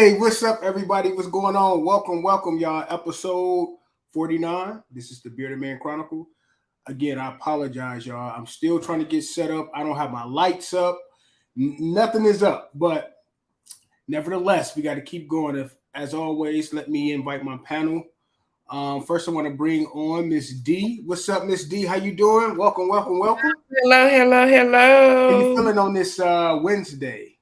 Hey, what's up, everybody? What's going on? Welcome, y'all. Episode 49. This is the Bearded Man Chronicle. Again, I apologize, y'all. I'm still trying to get set up. I don't have my lights up. Nothing is up. But nevertheless, we got to keep going. As always, let me invite my panel. First, I want to bring on Miss D. What's up, Miss D? How you doing? Welcome. Hello, hello, How you hello. feeling on this Wednesday?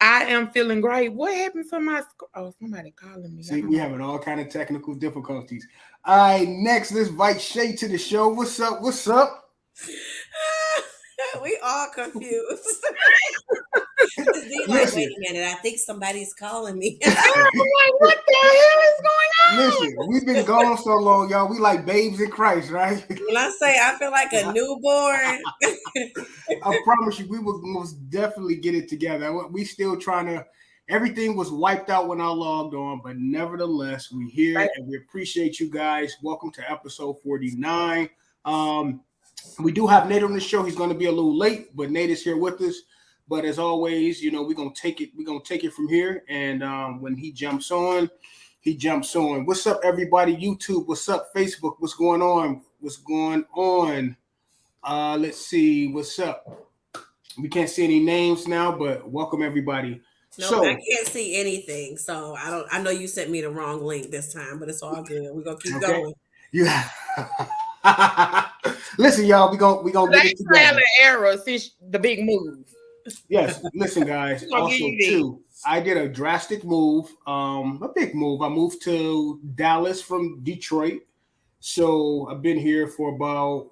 I am feeling great. What happened to my Oh, somebody calling me. See, we having all kind of technical difficulties. All right, next, let's invite Shay to the show. What's up? We all confused. Just be like, wait Listen, a minute, I think somebody's calling me. I'm like, what the hell is going on? listen, we've been gone so long, y'all. We like babes in Christ, right? When I say I feel like a newborn, I promise you, we will most definitely get it together. We still trying to. Everything was wiped out when I logged on, but nevertheless, we here and we appreciate you guys. Welcome to episode 49. We do have Nate on the show. He's going to be a little late, but Nate is here with us. But as always, you know, we're gonna take it from here. And when he jumps on, he jumps on. What's up, everybody? YouTube. What's up, Facebook? What's going on? Let's see. What's up? We can't see any names now, but welcome everybody. no, I can't see anything. So I know you sent me the wrong link this time, but it's all good. We're gonna keep going. Yeah. Listen, y'all, we gonna get it together. Trial and error since the big move. Yes, listen, guys. Also, too, I did a drastic move, a big move. I moved to Dallas from Detroit, so I've been here for about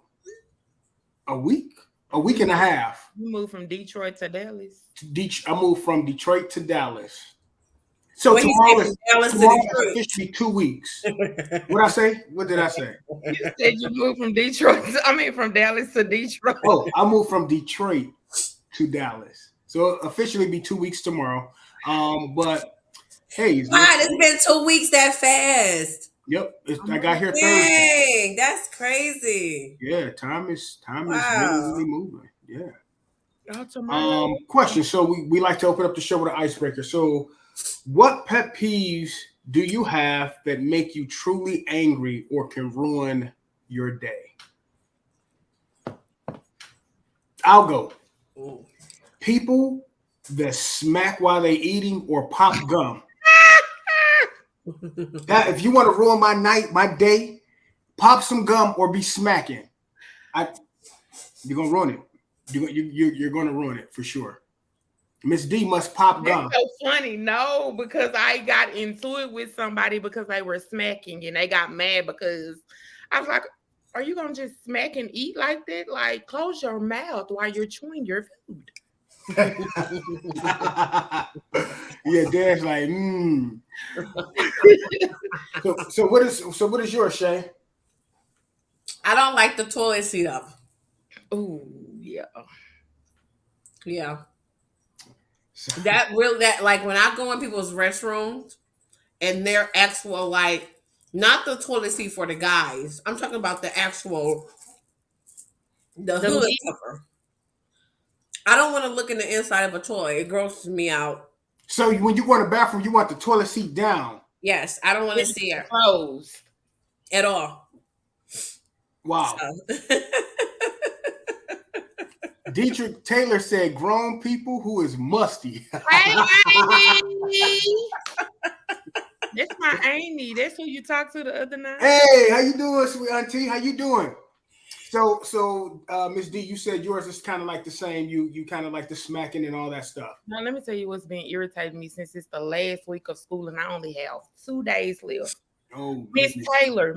a week and a half. You moved from Detroit to Dallas. I moved from Detroit to Dallas. So What tomorrow is Detroit? officially 2 weeks. What I say? What did I say? You said you moved from Detroit. From Dallas to Detroit. Oh, I moved from Detroit to Dallas. So officially be 2 weeks tomorrow. But hey, God, it's been 2 weeks that fast. Yep, I got here Thursday. Dang, that's crazy. Yeah, time is really moving. Oh, Question. So we like to open up the show with an icebreaker. So, what pet peeves do you have that make you truly angry or can ruin your day? I'll go. Ooh. People that smack while they eating or pop gum. If you want to ruin my day, pop some gum or be smacking. You're gonna ruin it. You're gonna ruin it for sure. Miss D must pop gum. That's so funny. No, because I got into it with somebody because they were smacking and they got mad because I was like, are you gonna just smack and eat like that? Like, close your mouth while you're chewing your food. Yeah, Dad's like, So what is yours, Shay? I don't like the toilet seat up. Oh, yeah. Yeah. That like when I go in people's restrooms and they're actual like not the toilet seat for the guys. I'm talking about the actual the hood cover. I don't want to look in the inside of a toilet. It grosses me out. So when you go in the bathroom, you want the toilet seat down? Yes, I don't want to see it closed at all. Wow. So. Dietrich Taylor said, "Grown people who is musty." Hey, that's my Amy. That's who you talked to the other night. Hey, how you doing, sweet auntie? How you doing? So, Miss D, you said yours is kind of like the same. You kind of like the smacking and all that stuff. Now, let me tell you what's been irritating me since it's the last week of school and I only have 2 days left. Oh, Miss Taylor.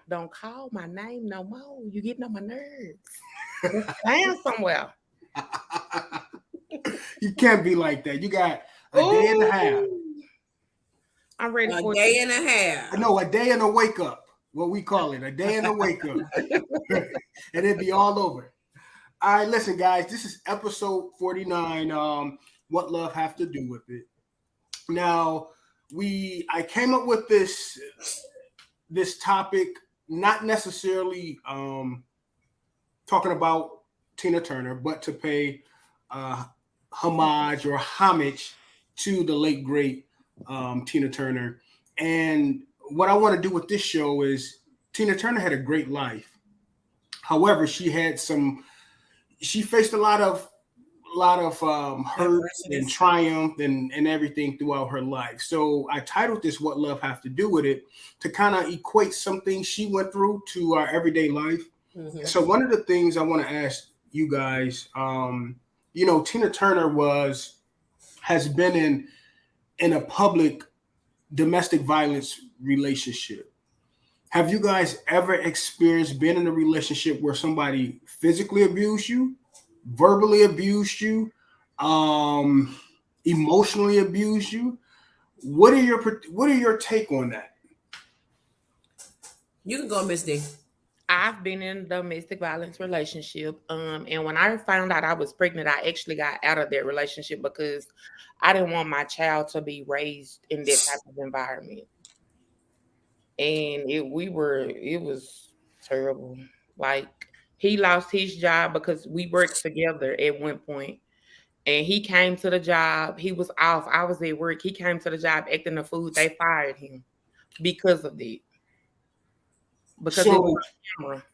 Don't call my name no more. You getting on my nerves. Stand somewhere. You can't be like that. You got a day and a half. I'm ready for a day and a half. No, a day and a wake up. What we call it, a day and a wake up. And it'd be all over. All right, listen, guys. This is episode 49. What love have to do with it? Now, I came up with this topic, not necessarily talking about Tina Turner, but to pay homage or homage to the late great Tina Turner. And what I want to do with this show is Tina Turner had a great life. However, she faced a lot of hurt and Adversities. triumph and everything throughout her life. So I titled this "What Love Have to Do with It" to kind of equate some things she went through to our everyday life. Hmm. So one of the things I want to ask you guys, Tina Turner has been in a public domestic violence relationship. Have you guys ever experienced being in a relationship where somebody physically abused you, verbally abused you, um, emotionally abused you? What are your take on that? You can go, Miss D. I've been in a domestic violence relationship. And when I found out I was pregnant, I actually got out of that relationship because I didn't want my child to be raised in that type of environment. And it was terrible. Like, he lost his job because we worked together at one point. And he came to the job. He was off. I was at work. He came to the job acting the food. They fired him because of it. Because it was So, on camera.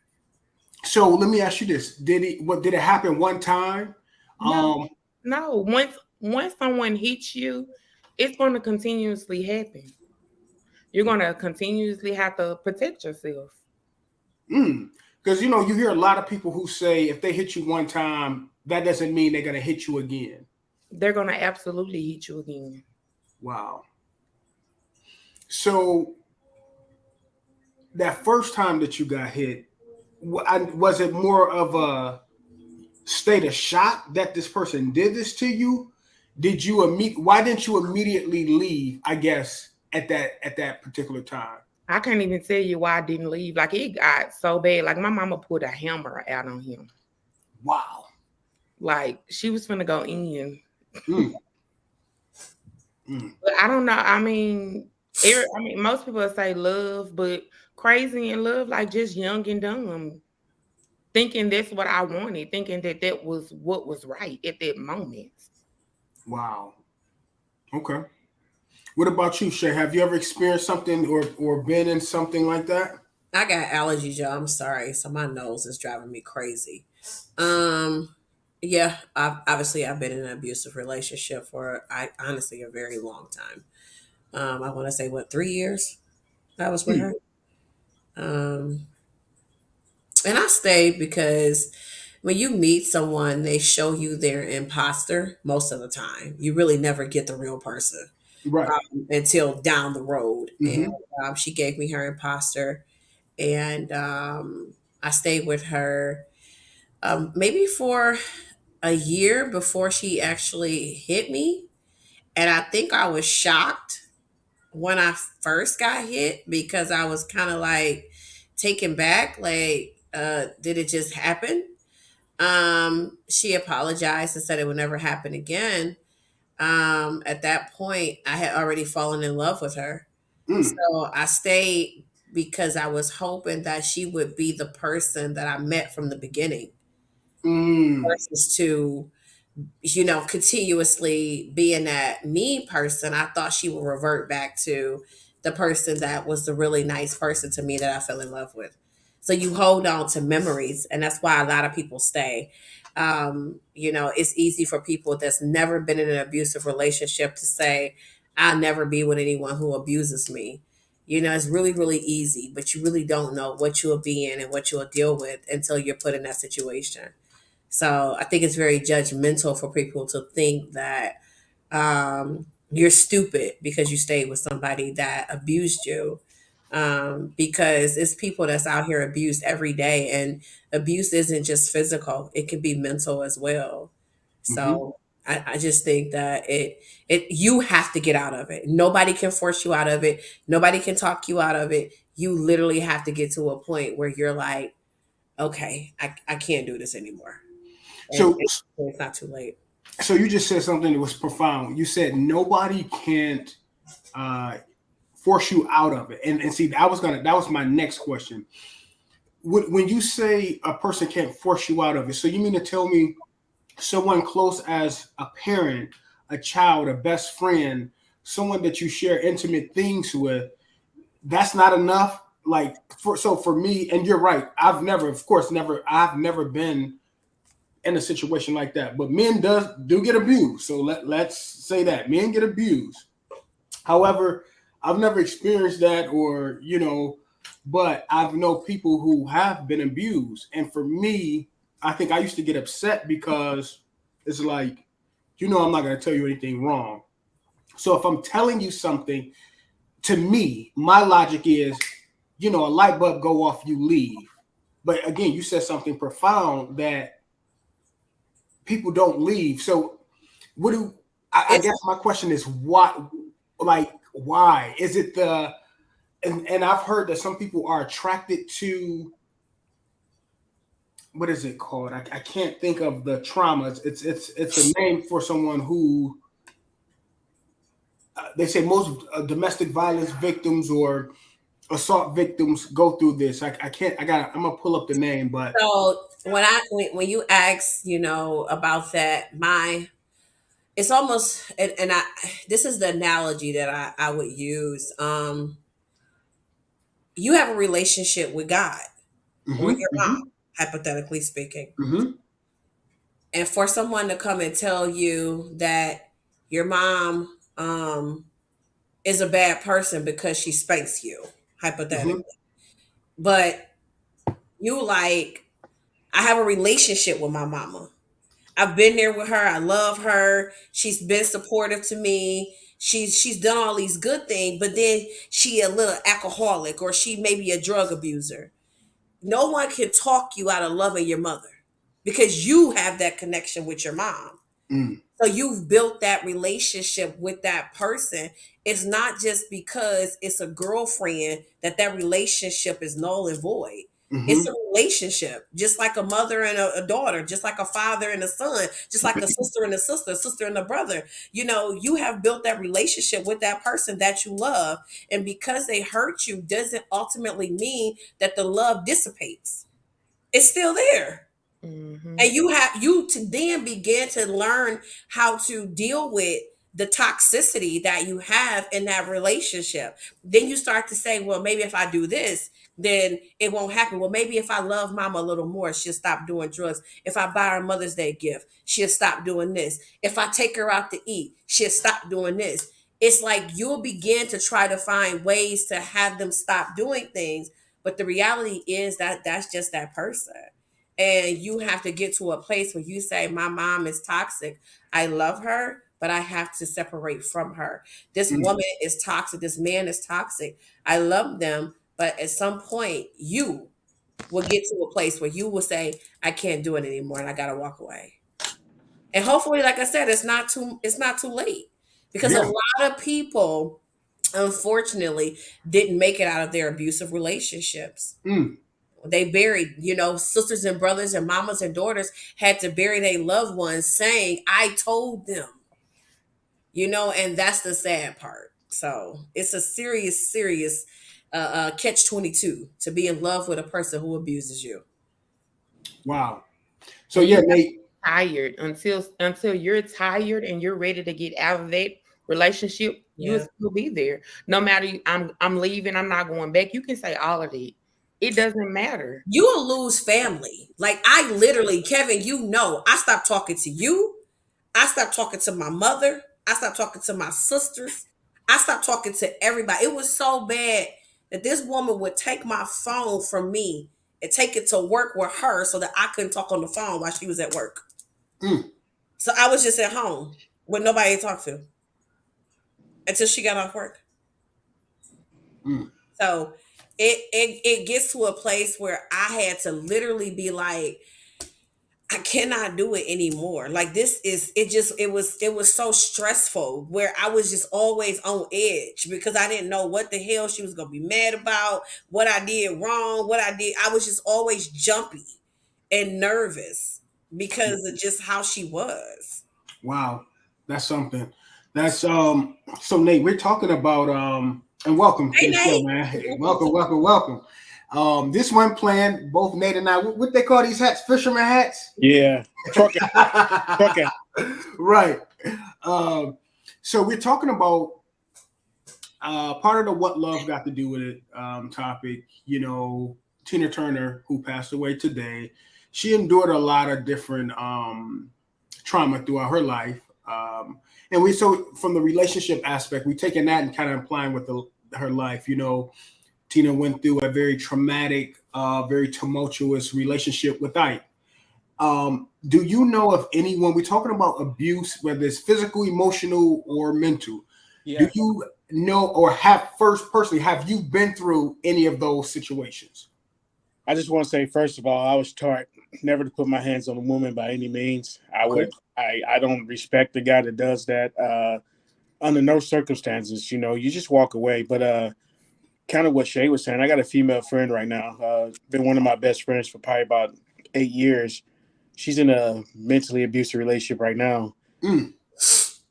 so let me ask you this: did it happen one time? No, Um, no. Once someone hits you, it's going to continuously happen. You're going to continuously have to protect yourself. because you hear a lot of people who say if they hit you one time, that doesn't mean they're gonna hit you again. They're going to absolutely hit you again. Wow. So that first time that you got hit, was it more of a state of shock that this person did this to you? Why didn't you immediately leave? I guess at that particular time. I can't even tell you why I didn't leave. Like, it got so bad. Like, my mama put a hammer out on him. Wow. Like, she was finna go in. Mm, mm. But I don't know. I mean, most people say love, but crazy in love, like just young and dumb, thinking that's what I wanted, thinking that that was what was right at that moment. Wow. Okay. What about you, Shay? Have you ever experienced something or been in something like that? I got allergies, y'all. I'm sorry. So my nose is driving me crazy. Um, yeah, I've been in an abusive relationship for I honestly a very long time. I want to say what 3 years I was with Mm, her. Um, and I stayed because when you meet someone, they show you their imposter most of the time. You really never get the real person right. until down the road. And Mm-hmm. she gave me her imposter, and I stayed with her maybe for a year before she actually hit me. And I think I was shocked when I first got hit because I was kind of like taken back, like, did it just happen? She apologized and said it would never happen again. At that point, I had already fallen in love with her. Mm, So I stayed because I was hoping that she would be the person that I met from the beginning mm, versus to continuously being that mean person. I thought she would revert back to the person that was the really nice person to me that I fell in love with. So you hold on to memories, and that's why a lot of people stay. It's easy for people that's never been in an abusive relationship to say, I'll never be with anyone who abuses me. It's really, really easy, but you really don't know what you'll be in and what you'll deal with until you're put in that situation. So I think it's very judgmental for people to think that you're stupid because you stayed with somebody that abused you. Because it's people that's out here abused every day, and abuse isn't just physical; it can be mental as well. mm-hmm. So I just think that you have to get out of it. Nobody can force you out of it. Nobody can talk you out of it. You literally have to get to a point where you're like, okay, I can't do this anymore, and So it's not too late. so you just said something that was profound. You said nobody can't uh, force you out of it, and see, that was my next question. When you say a person can't force you out of it, so you mean to tell me someone close as a parent, a child, a best friend, someone that you share intimate things with, that's not enough. Like for me, and you're right. I've never, of course, never. I've never been in a situation like that. But men do get abused. So let's say that men get abused. However, I've never experienced that, or but I've know people who have been abused, and for me, I think I used to get upset because it's like, I'm not going to tell you anything wrong. So if I'm telling you something, to me, my logic is, a light bulb go off, you leave. But again, you said something profound that people don't leave. So what do I guess my question is, what, like, why is it and I've heard that some people are attracted to, what is it called? I can't think of the traumas. It's a name for someone who they say most domestic violence victims or assault victims go through this. I can't. I'm gonna pull up the name, but So when you ask, about that, it's almost, and I this is the analogy that I would use. You have a relationship with God or mm-hmm, your mm-hmm, mom, hypothetically speaking, mm-hmm, and for someone to come and tell you that your mom is a bad person because she spanks you, mm-hmm, hypothetically, but you like, I have a relationship with my mama. I've been there with her. I love her. She's been supportive to me. She's done all these good things, but then she a little alcoholic or she may be a drug abuser. No one can talk you out of loving your mother because you have that connection with your mom. mm, So you've built that relationship with that person. It's not just because it's a girlfriend that relationship is null and void. It's mm-hmm, a relationship, just like a mother and a daughter, just like a father and a son, just like a sister and a sister and a brother. You have built that relationship with that person that you love. And because they hurt you doesn't ultimately mean that the love dissipates. It's still there, Mm-hmm. and you to then begin to learn how to deal with the toxicity that you have in that relationship. Then you start to say, well, maybe if I do this, then it won't happen. Well, maybe if I love mama a little more, she'll stop doing drugs. If I buy her Mother's Day gift, she'll stop doing this. If I take her out to eat, she'll stop doing this. It's like you'll begin to try to find ways to have them stop doing things, but the reality is that that's just that person. And you have to get to a place where you say, my mom is toxic. I love her, but I have to separate from her. This mm, woman is toxic. This man is toxic. I love them, but at some point, you will get to a place where you will say, I can't do it anymore and I gotta walk away. And hopefully, like I said, it's not too late. Because a yeah, lot of people, unfortunately, didn't make it out of their abusive relationships. mm, They buried, sisters and brothers and mamas and daughters had to bury their loved ones saying, I told them, and that's the sad part. So it's a serious, serious catch 22 to be in love with a person who abuses you. wow. So And you yeah, have to Nate. be tired until you're tired and you're ready to get out of that relationship. You'll Yeah. still be there. No matter I'm leaving, I'm not going back. You can say all of that. It doesn't matter. You will lose family. Like I literally, Kevin, I stopped talking to you. I stopped talking to my mother. I stopped talking to my sisters. I stopped talking to everybody. It was so bad that this woman would take my phone from me and take it to work with her so that I couldn't talk on the phone while she was at work. Mm, So I was just at home with nobody to talk to until she got off work. mm, So it gets to a place where I had to literally be like, I cannot do it anymore. Like this is it was so stressful where I was just always on edge because I didn't know what the hell she was gonna be mad about, what I did wrong, what I did. I was just always jumpy and nervous because of just how she was. wow. That's something. That's so Nate, we're talking about and welcome to Hey the show, Nate. man. Hey, welcome, welcome, welcome. This one playing both Nate and I. What they call these hats? Fisherman hats. Yeah, trucker. Right. So we're talking about part of the what love got to do with it topic. You know, Tina Turner, who passed away today, she endured a lot of different trauma throughout her life. And we so from the relationship aspect, we taking that and kind of applying with her life. You know, Tina went through a very traumatic, very tumultuous relationship with Ike. Do you know of anyone? We're talking about abuse, whether it's physical, emotional, or mental. Yeah. Do you know or have have you been through any of those situations? I just want to say, first of all, I was taught never to put my hands on a woman by any means. I don't respect the guy that does that. Under no circumstances, you know, you just walk away. But kind of what Shay was saying, I got a female friend right now. Been one of my best friends for probably about 8 years. She's in a mentally abusive relationship right now.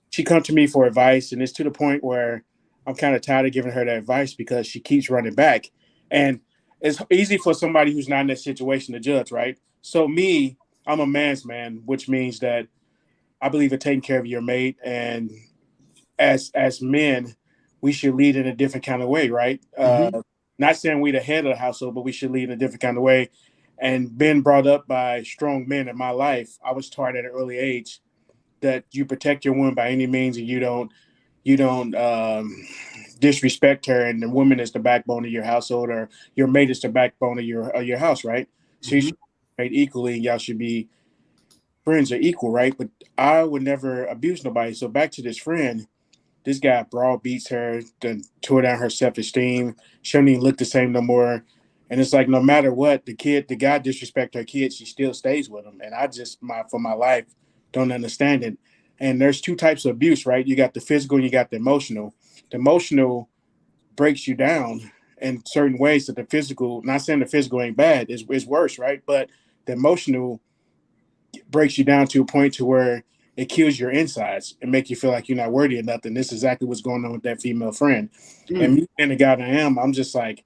She come to me for advice, and it's to the point where I'm kind of tired of giving her that advice because she keeps running back. And it's easy for somebody who's not in that situation to judge, right? So me, I'm a man's man, which means that I believe in taking care of your mate. And as men, we should lead in a different kind of way, right? Not saying we the head of the household, but we should lead in a different kind of way. And being brought up by strong men in my life, I was taught at an early age that you protect your woman by any means, and you don't disrespect her. And the woman is the backbone of your household, or your mate is the backbone of your house, right? So you should be equally, and y'all should be friends or equal, right? But I would never abuse nobody. So back to this friend, this guy broad beats her, then tore down her self-esteem. She don't even look the same no more. And it's like no matter what, the guy disrespect her kid, she still stays with him. And I just for my life don't understand it. And there's two types of abuse, right? You got the physical and you got the emotional. The emotional breaks you down in certain ways that the physical, not saying the physical ain't bad, is worse, right? But the emotional breaks you down to a point to where it kills your insides and make you feel like you're not worthy of nothing. This is exactly what's going on with that female friend. And me and the guy that I am, I'm just like,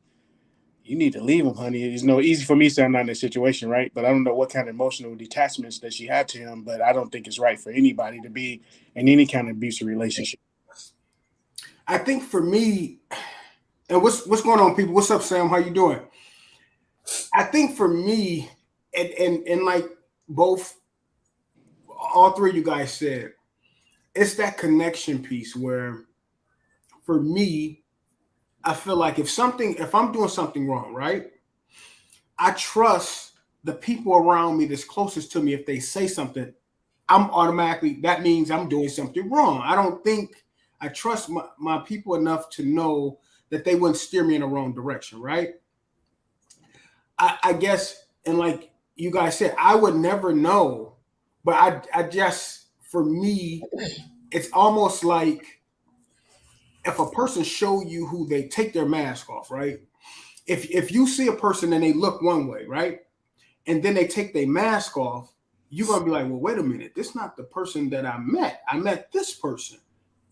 you need to leave him, honey. It's no easy for me saying I'm not in this situation, right? But I don't know what kind of emotional detachments that she had to him, but I don't think it's right for anybody to be in any kind of abusive relationship. I think for me, and what's going on, people? What's up, Sam? How you doing? I think for me, and like all three of you guys said, it's that connection piece where, for me, I feel like if I'm doing something wrong, right? I trust the people around me that's closest to me. If they say something, that means I'm doing something wrong. I trust my people enough to know that they wouldn't steer me in the wrong direction, right? I guess, and like you guys said, I would never know, but I just, for me, it's almost like if a person show you who they take their mask off, right? If you see a person and they look one way, right? And then they take their mask off, you're going to be like, well, wait a minute. This is not the person that I met. I met this person.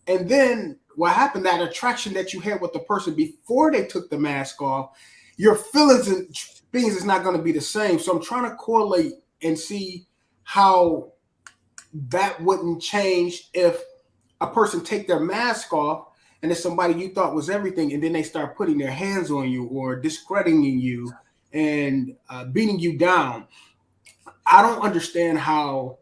And then what happened, that attraction that you had with the person before they took the mask off, your feelings and things is not going to be the same. So I'm trying to correlate and see how that wouldn't change if a person take their mask off and it's somebody you thought was everything, and then they start putting their hands on you or discrediting you and beating you down. I don't understand how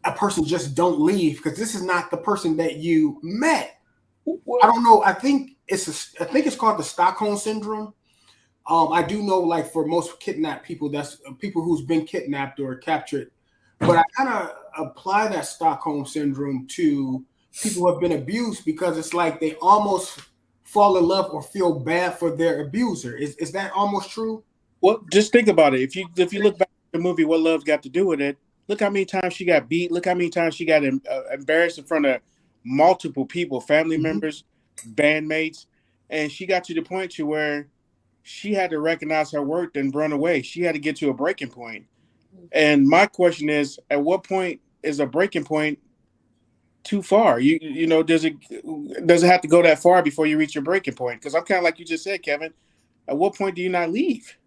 a person just don't leave, because this is not the person that you met. I don't know. I think it's called the Stockholm syndrome. I do know, like, for most kidnapped people, that's people who's been kidnapped or captured. But I kind of apply that Stockholm syndrome to people who have been abused, because it's like they almost fall in love or feel bad for their abuser. Is that almost true? Well, just think about it. If you look back at the movie, What Love Got to Do with It, look how many times she got beat. Look how many times she got embarrassed in front of multiple people, family members, bandmates. And she got to the point to where she had to recognize her worth and run away. She had to get to a breaking point. And my question is, at what point is a breaking point too far? You know, does it have to go that far before you reach your breaking point? Because I'm kind of like you just said, Kevin. at what point do you not leave?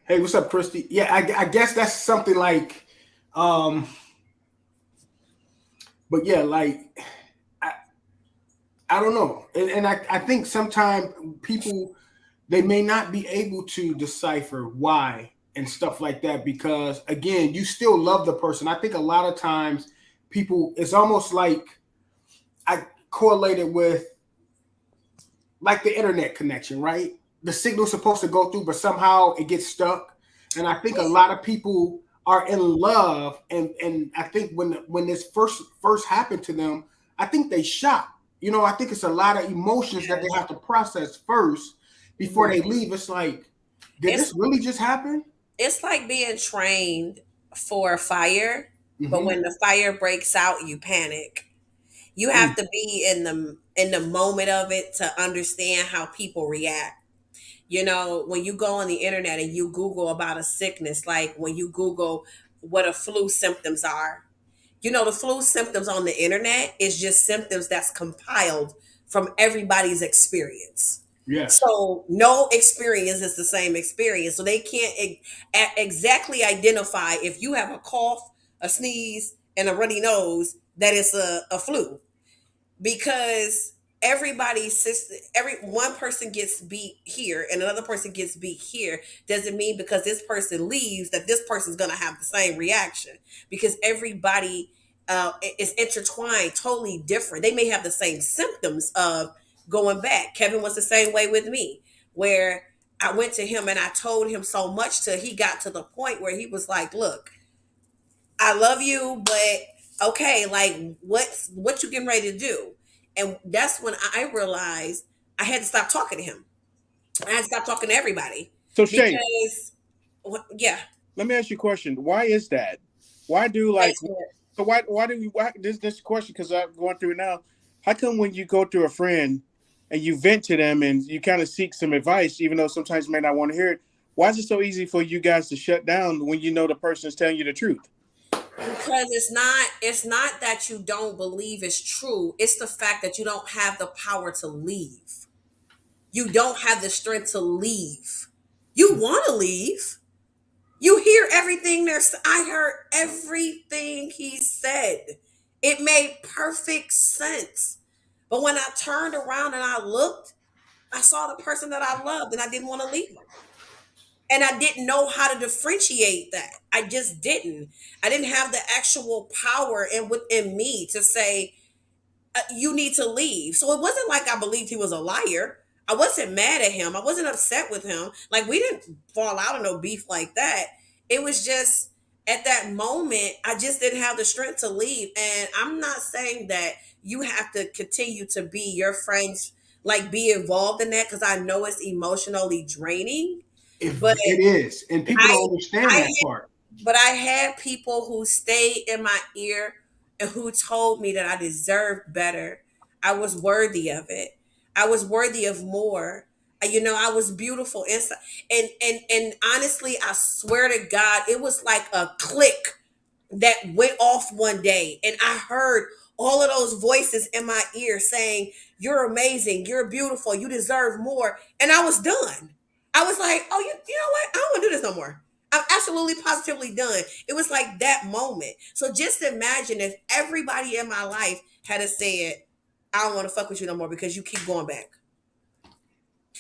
Hey, what's up, Christy? Yeah, I guess that's something like, um, but yeah, like I, I don't know, and I think sometimes people they may not be able to decipher why and stuff like that because again, you still love the person. I think a lot of times people it's almost like I correlate it with like the internet connection, right? The signal's supposed to go through, but somehow it gets stuck. And I think a lot of people are in love, and I think when this first happened to them, I think they shocked. You know, I think it's a lot of emotions that they have to process first before they leave. It's like, did It's this really just happen? it's like being trained for a fire, but Mm-hmm. when the fire breaks out, you panic. You Mm, have to be in the moment of it to understand how people react. You know, when you go on the internet and you Google about a sickness, like when you Google what a flu symptoms are, you know, the flu symptoms on the internet is just symptoms that's compiled from everybody's experience. yes. So no experience is the same experience. So they can't exactly identify if you have a cough, a sneeze, and a runny nose that it's a flu because everybody's system every one person gets beat here and another person gets beat here doesn't mean because this person leaves that this person's going to have the same reaction because everybody is intertwined totally different. They may have the same symptoms of going back. Kevin was the same way with me where I went to him and I told him so much till he got to the point where he was like, look, I love you, but okay, like what you getting ready to do? And that's when I realized I had to stop talking to him. I had to stop talking to everybody So Shay, because, yeah, let me ask you a question. Why is that? Why do wait like a minute. so why do we why this question because I'm going through it now. How come when you go to a friend and you vent to them and you kind of seek some advice, even though sometimes you may not want to hear it, why is it so easy for you guys to shut down when you know the person is telling you the truth? Because it's not that you don't believe it's true. It's the fact that you don't have the power to leave. You don't have the strength to leave. You want to leave. You hear everything there's I heard everything he said. It made perfect sense. But when I turned around and I looked, I saw the person that I loved and I didn't want to leave them. And I didn't know how to differentiate that. I just didn't. I didn't have the actual power within me to say, you need to leave. So it wasn't like I believed he was a liar. I wasn't mad at him. I wasn't upset with him. Like we didn't fall out of no beef like that. It was just at that moment, I just didn't have the strength to leave. And I'm not saying that you have to continue to be your friends, like be involved in that because I know it's emotionally draining. If But it is, and people I don't understand I that part. but I had people who stayed in my ear and who told me that I deserved better. I was worthy of it. I was worthy of more. You know, I was beautiful inside. And honestly, I swear to God, it was like a click that went off one day and I heard all of those voices in my ear saying, "You're amazing, you're beautiful, you deserve more." And I was done. I was like, "Oh, you know what? I don't want to do this no more. I'm absolutely positively done." It was like that moment. So just imagine if everybody in my life had said, "I don't want to fuck with you no more because you keep going back."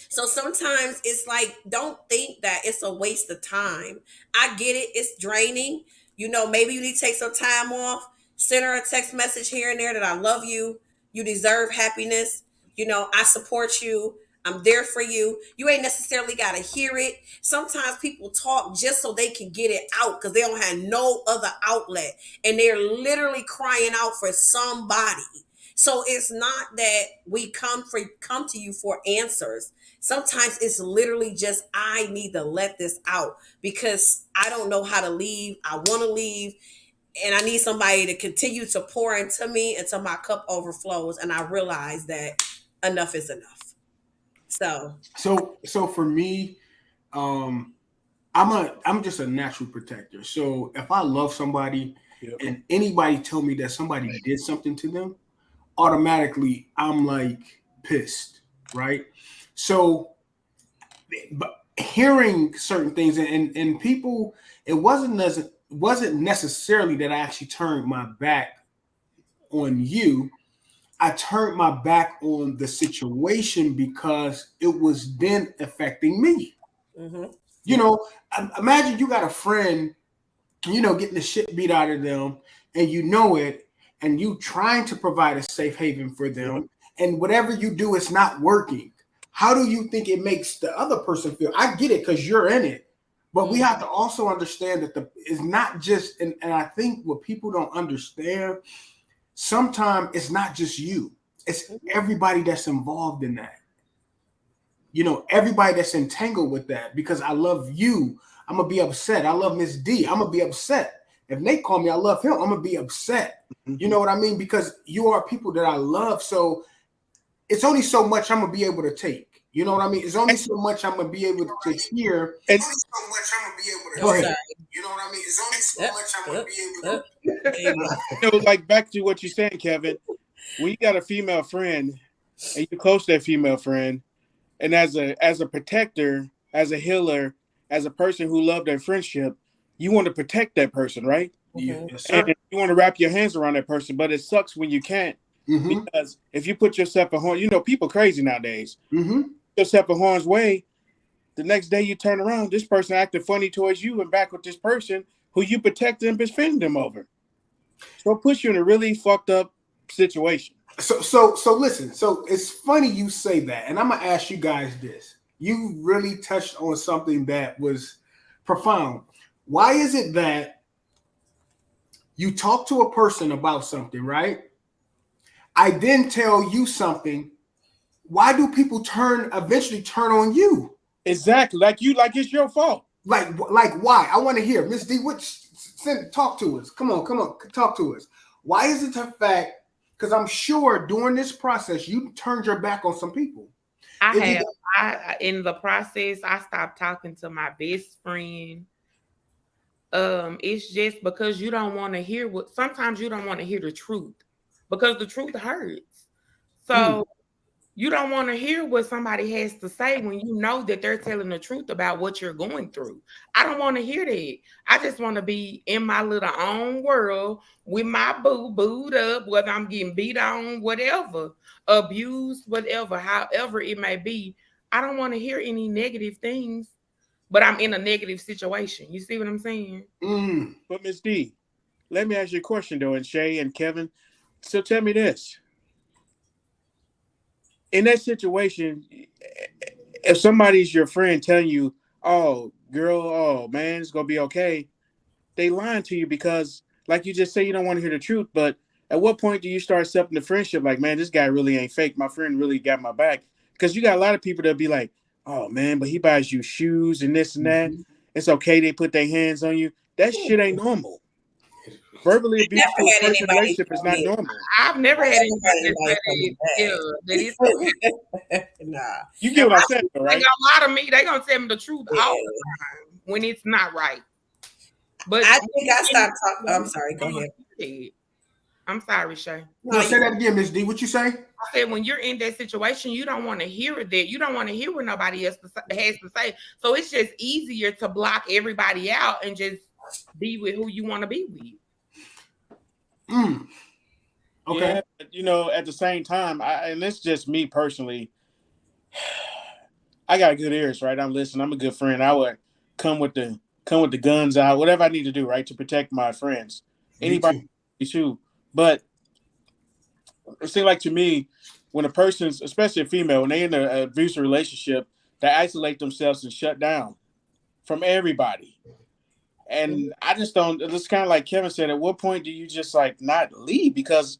So sometimes it's like, don't think that it's a waste of time. I get it, it's draining. You know, maybe you need to take some time off, send her a text message here and there that I love you, you deserve happiness, you know, I support you, I'm there for you. You ain't necessarily got to hear it. Sometimes people talk just so they can get it out because they don't have no other outlet and they're literally crying out for somebody. So it's not that we come to you for answers. Sometimes it's literally just I need to let this out because I don't know how to leave. I want to leave and I need somebody to continue to pour into me until my cup overflows and I realize that enough is enough. So, So for me, um, I'm just a natural protector. So if I love somebody Yep. and anybody tell me that somebody did something to them, automatically I'm like pissed. right? So, but hearing certain things and people, it wasn't necessarily that I actually turned my back on you. I turned my back on the situation because it was then affecting me. Mm-hmm. You know, imagine you got a friend, getting the shit beat out of them, and you know it, and you trying to provide a safe haven for them, and whatever you do, it's not working. How do you think it makes the other person feel? I get it because you're in it, but we have to also understand that it's not just, and I think what people don't understand, sometimes it's not just you, it's everybody that's involved in that. Everybody that's entangled with that, because I love you, I'm gonna be upset. I love Miss D, I'm gonna be upset. If Nate call me, I love him, I'm gonna be upset. You know what I mean? Because you are people that I love. So it's only so much I'm gonna be able to take. You know what I mean? It's only so much I'm gonna be able to hear. It's only so much I'm gonna be able to. Go ahead. You know what I mean? It's only so much I'm gonna be able to. Like back to what you're saying, Kevin. When you got a female friend and you close to that female friend, and as a protector, as a healer, as a person who loved their friendship, you want to protect that person, right? Yeah, yes, sir. And you want to wrap your hands around that person, but it sucks when you can't. Because if you put yourself in harm, people crazy nowadays. Yourself in harm's way, the next day you turn around, this person acted funny towards you and back with this person who you protected and defended them over. So it puts you in a really fucked up situation. So listen. So it's funny you say that, and I'm gonna ask you guys this. You really touched on something that was profound. Why is it that you talk to a person about something, right? I then tell you something. Why do people eventually turn on you? Exactly, like it's your fault. Like why? I want to hear, Miss D. Talk to us. Come on, talk to us. Why is it the fact? Because I'm sure during this process you turned your back on some people. In the process, I stopped talking to my best friend. It's just because you don't want to hear sometimes you don't want to hear the truth because the truth hurts. So you don't want to hear what somebody has to say when you know that they're telling the truth about what you're going through. I don't want to hear that. I just want to be in my little own world with my booed up, whether I'm getting beat on, whatever, abused, whatever, however it may be. I don't want to hear any negative things, but I'm in a negative situation. You see what I'm saying? But Miss D, let me ask you a question though, and Shay and Kevin. So tell me this. In that situation, if somebody's your friend telling you, oh, girl, oh, man, it's going to be okay, they lying to you because, like you just say, you don't want to hear the truth. But at what point do you start accepting the friendship? Like, man, this guy really ain't fake. My friend really got my back. Because you got a lot of people that'll be like, oh, man, but he buys you shoes and this and that. It's okay they put their hands on you. That shit ain't normal. Verbally abusive relationship is not normal. I've never had anybody say that. Nah. You get what I'm saying, right? They gonna lie to me. They gonna tell me the truth all the time when it's not right. But I think I stopped talking. I'm sorry. Go ahead. I'm sorry, Shay. No, say that again, Miss D. What you say? I said when you're in that situation, you don't want to hear that. You don't want to hear what nobody else has to say. So it's just easier to block everybody out and just be with who you want to be with. Okay. Yeah, at the same time, and it's just me personally, I got good ears, right? I'm listening. I'm a good friend. I would come with the guns out, whatever I need to do, right, to protect my friends. Anybody too. But it seems like to me, when a person's, especially a female, when they're in an abusive relationship, they isolate themselves and shut down from everybody. And I just don't. It's kind of like Kevin said. At what point do you just like not leave? Because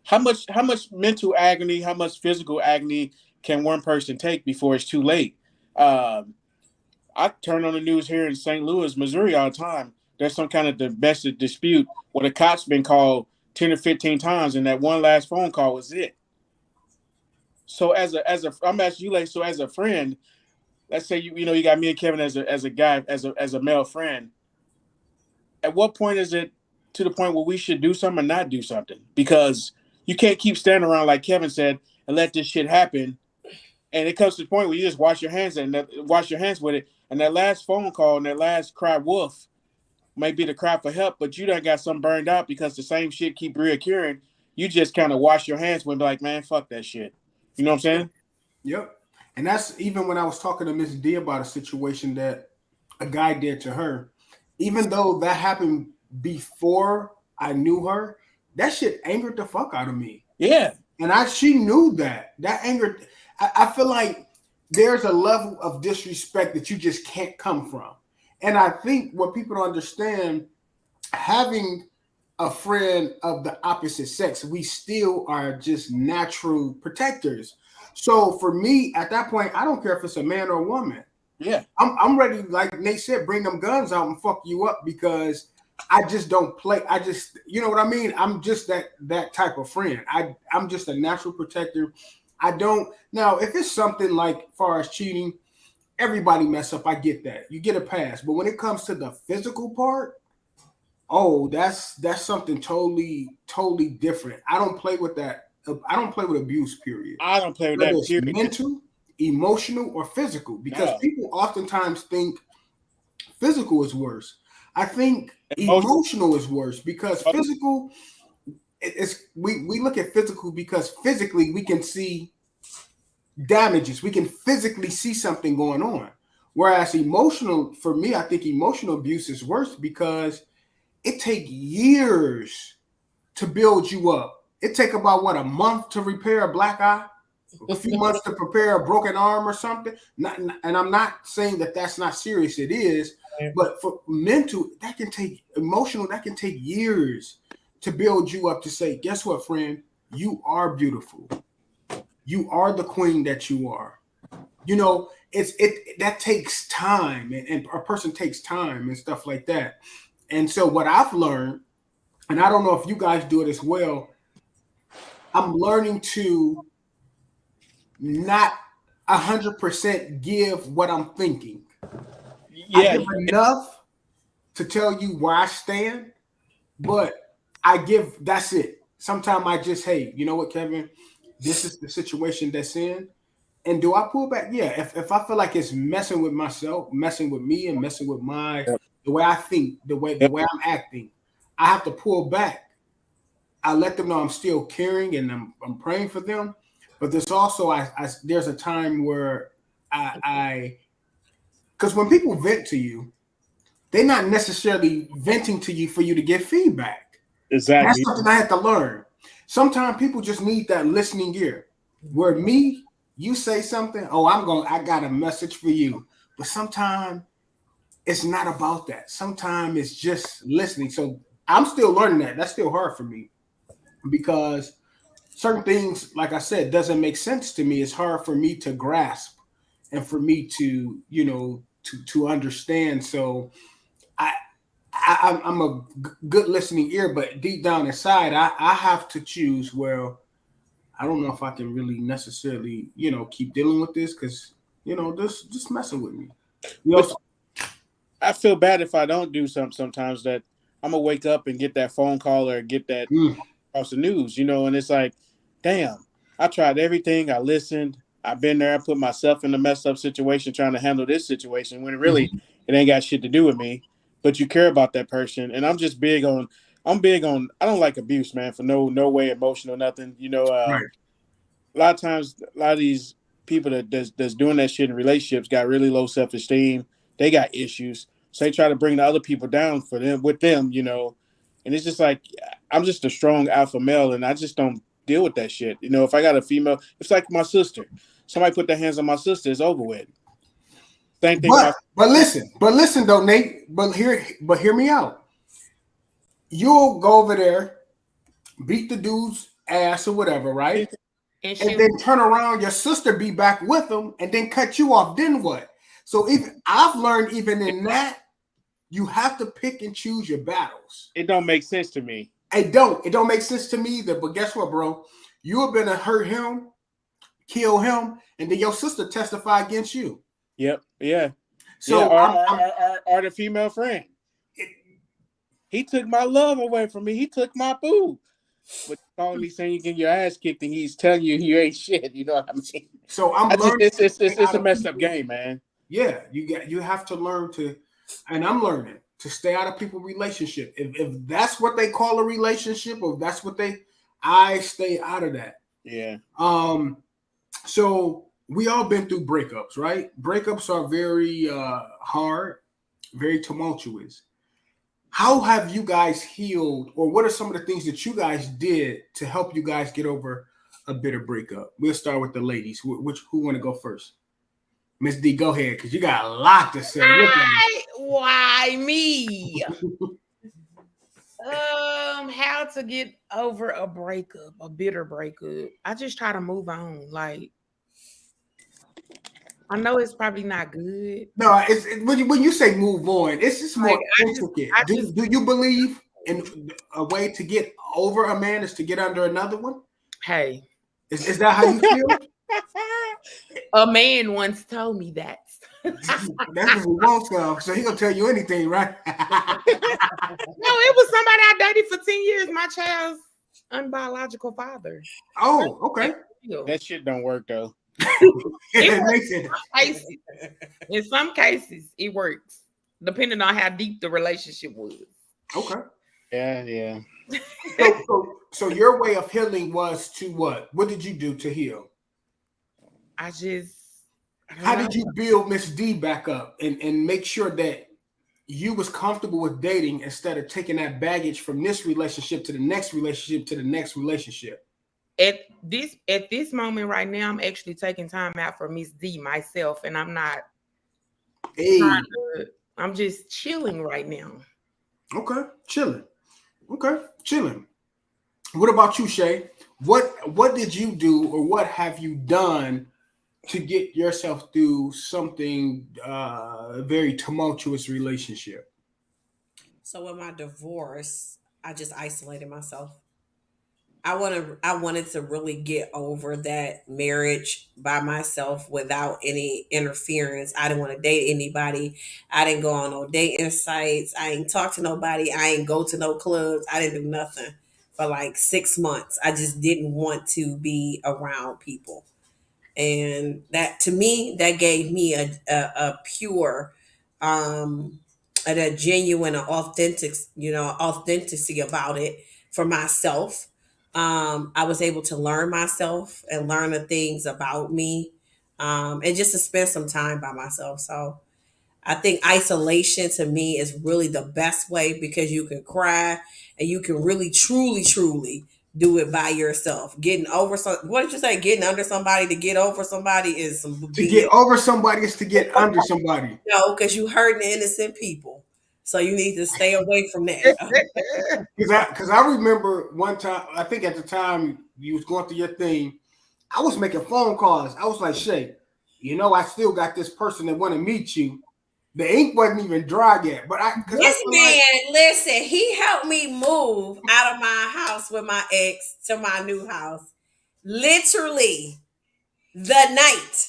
how much mental agony, how much physical agony can one person take before it's too late? I turn on the news here in St. Louis, Missouri, all the time. There's some kind of domestic dispute where the cops been called 10 or 15 times, and that one last phone call was it. So I'm asking you, like, so as a friend, let's say you got me and Kevin as a guy, as a male friend. At what point is it to the point where we should do something or not do something? Because you can't keep standing around, like Kevin said, and let this shit happen And it comes to the point where you just wash your hands with it. And that last phone call and that last cry wolf might be the cry for help, but you done got something burned out because the same shit keep reoccurring. You just kind of wash your hands with, like, man, fuck that shit. You know what I'm saying? Yep. And that's even when I was talking to Miss D about a situation that a guy did to her. Even though that happened before I knew her, that shit angered the fuck out of me. Yeah. And she knew that. That angered. I feel like there's a level of disrespect that you just can't come from. And I think what people don't understand, having a friend of the opposite sex, we still are just natural protectors. So for me, at that point, I don't care if it's a man or a woman. Yeah. I'm ready, like Nate said, bring them guns out and fuck you up, because I just don't play. I just, you know what I mean? I'm just that type of friend. I'm just a natural protector. I don't, now if it's something like far as cheating, everybody mess up. I get that. You get a pass. But when it comes to the physical part, oh, that's something totally different. I don't play with that. I don't play with abuse, period. I don't play with Whether that, it's period. mental, emotional, or physical, because No. people oftentimes think physical is worse. I think emotional is worse, because physical, we look at physical because physically we can see damages. We can physically see something going on. Whereas emotional, for me, I think emotional abuse is worse, because it takes years to build you up. It take about a month to repair a black eye, a few months to prepare a broken arm or something. And I'm not saying that that's not serious. It is, but for mental, that can take emotional. That can take years to build you up to say, guess what, friend? You are beautiful. You are the queen that you are. You know, that takes time, and a person takes time and stuff like that. And so what I've learned, and I don't know if you guys do it as well, I'm learning to not 100% give what I'm thinking. Yeah. I give enough to tell you where I stand, but I give, that's it. Sometimes I just, hey, you know what, Kevin, this is the situation that's in. And do I pull back? Yeah. If I feel like it's messing with myself, messing with me, and messing with the way I think, the way I'm acting, I have to pull back. I let them know I'm still caring and I'm praying for them. But there's also there's a time where because when people vent to you, they're not necessarily venting to you for you to get feedback. Exactly. That's something I had to learn. Sometimes people just need that listening ear. Where you say something, I got a message for you. But sometimes it's not about that. Sometimes it's just listening. So I'm still learning that. That's still hard for me, because certain things, like I said, doesn't make sense to me. It's hard for me to grasp and for me to, to understand. So I'm a good listening ear, but deep down inside, I have to choose. Well, I don't know if I can really necessarily, keep dealing with this, because, just messing with me. I feel bad if I don't do something sometimes, that I'm gonna wake up and get that phone call or get that across the news, and it's like, damn, I tried everything. I listened. I've been there. I put myself in a messed up situation trying to handle this situation when really it ain't got shit to do with me. But you care about that person, and I'm big on. I don't like abuse, man, for no way emotional, nothing. Right. A lot of times, a lot of these people that's doing that shit in relationships got really low self-esteem. They got issues, so they try to bring the other people down with them. And it's just like, I'm just a strong alpha male, and I just don't deal with that shit. If I got a female, it's like my sister. Somebody put their hands on my sister, it's over with. Same thing. But listen though, Nate. But hear me out. You'll go over there, beat the dude's ass or whatever, right? And then turn around, your sister be back with them, and then cut you off. Then what? So I've learned, even in that, you have to pick and choose your battles. It don't make sense to me. It don't make sense to me either. But guess what, bro? You're gonna hurt him, kill him, and then your sister testify against you. Yep. Yeah. So our the female friend. He took my love away from me. He took my boo. but calling me saying you get your ass kicked and he's telling you you ain't shit. You know what I mean? So I'm I just learning. it's a messed up game, man. Yeah, you have to learn to, and I'm learning to stay out of people's relationship. If that's what they call a relationship, or if that's what I stay out of that. Yeah. So we all been through breakups, right? Breakups are very hard, very tumultuous. How have you guys healed, or what are some of the things that you guys did to help you guys get over a bitter breakup? We'll start with the ladies. Who want to go first? Miss D, go ahead, because you got a lot to say. Why me? How to get over a breakup, a bitter breakup. I just try to move on. Like, I know it's probably not good. No, when you say move on, it's just more Like, intricate. Do you believe in a way to get over a man is to get under another one? Hey, is that how you feel? A man once told me that. That's because he wants some, so he gonna tell you anything, right? No, it was somebody I dated for 10 years, my child's unbiological father. Oh, okay. That shit don't work though. In some cases, it works, depending on how deep the relationship was. Okay. Yeah. So your way of healing was to what? What did you do to heal? How did you build Miss D back up and make sure that you was comfortable with dating instead of taking that baggage from this relationship to the next relationship to the next relationship? At this moment right now, I'm actually taking time out for Miss D myself, and I'm not. I'm just chilling right now. Okay, chilling. What about you, Shay? What did you do, or what have you done to get yourself through something very tumultuous relationship? So with my divorce, I just isolated myself. I wanted to really get over that marriage by myself without any interference. I didn't want to date anybody. I didn't go on no dating sites. I ain't talk to nobody. I ain't go to no clubs. I didn't do nothing for like 6 months. I just didn't want to be around people. And that, to me, that gave me a pure, and a genuine, authentic, authenticity about it for myself. I was able to learn myself and learn the things about me, and just to spend some time by myself. So I think isolation to me is really the best way, because you can cry and you can really, truly, truly do it by yourself. Getting over what did you say? Getting under somebody to get over somebody is some BS. To get over somebody is to get under somebody. No, because you hurting innocent people. So you need to stay away from that. Because I remember one time, I think at the time you was going through your thing, I was making phone calls. I was like, Shay, I still got this person that want to meet you. The ink wasn't even dry yet. But listen, he helped me move out of my house with my ex to my new house. Literally the night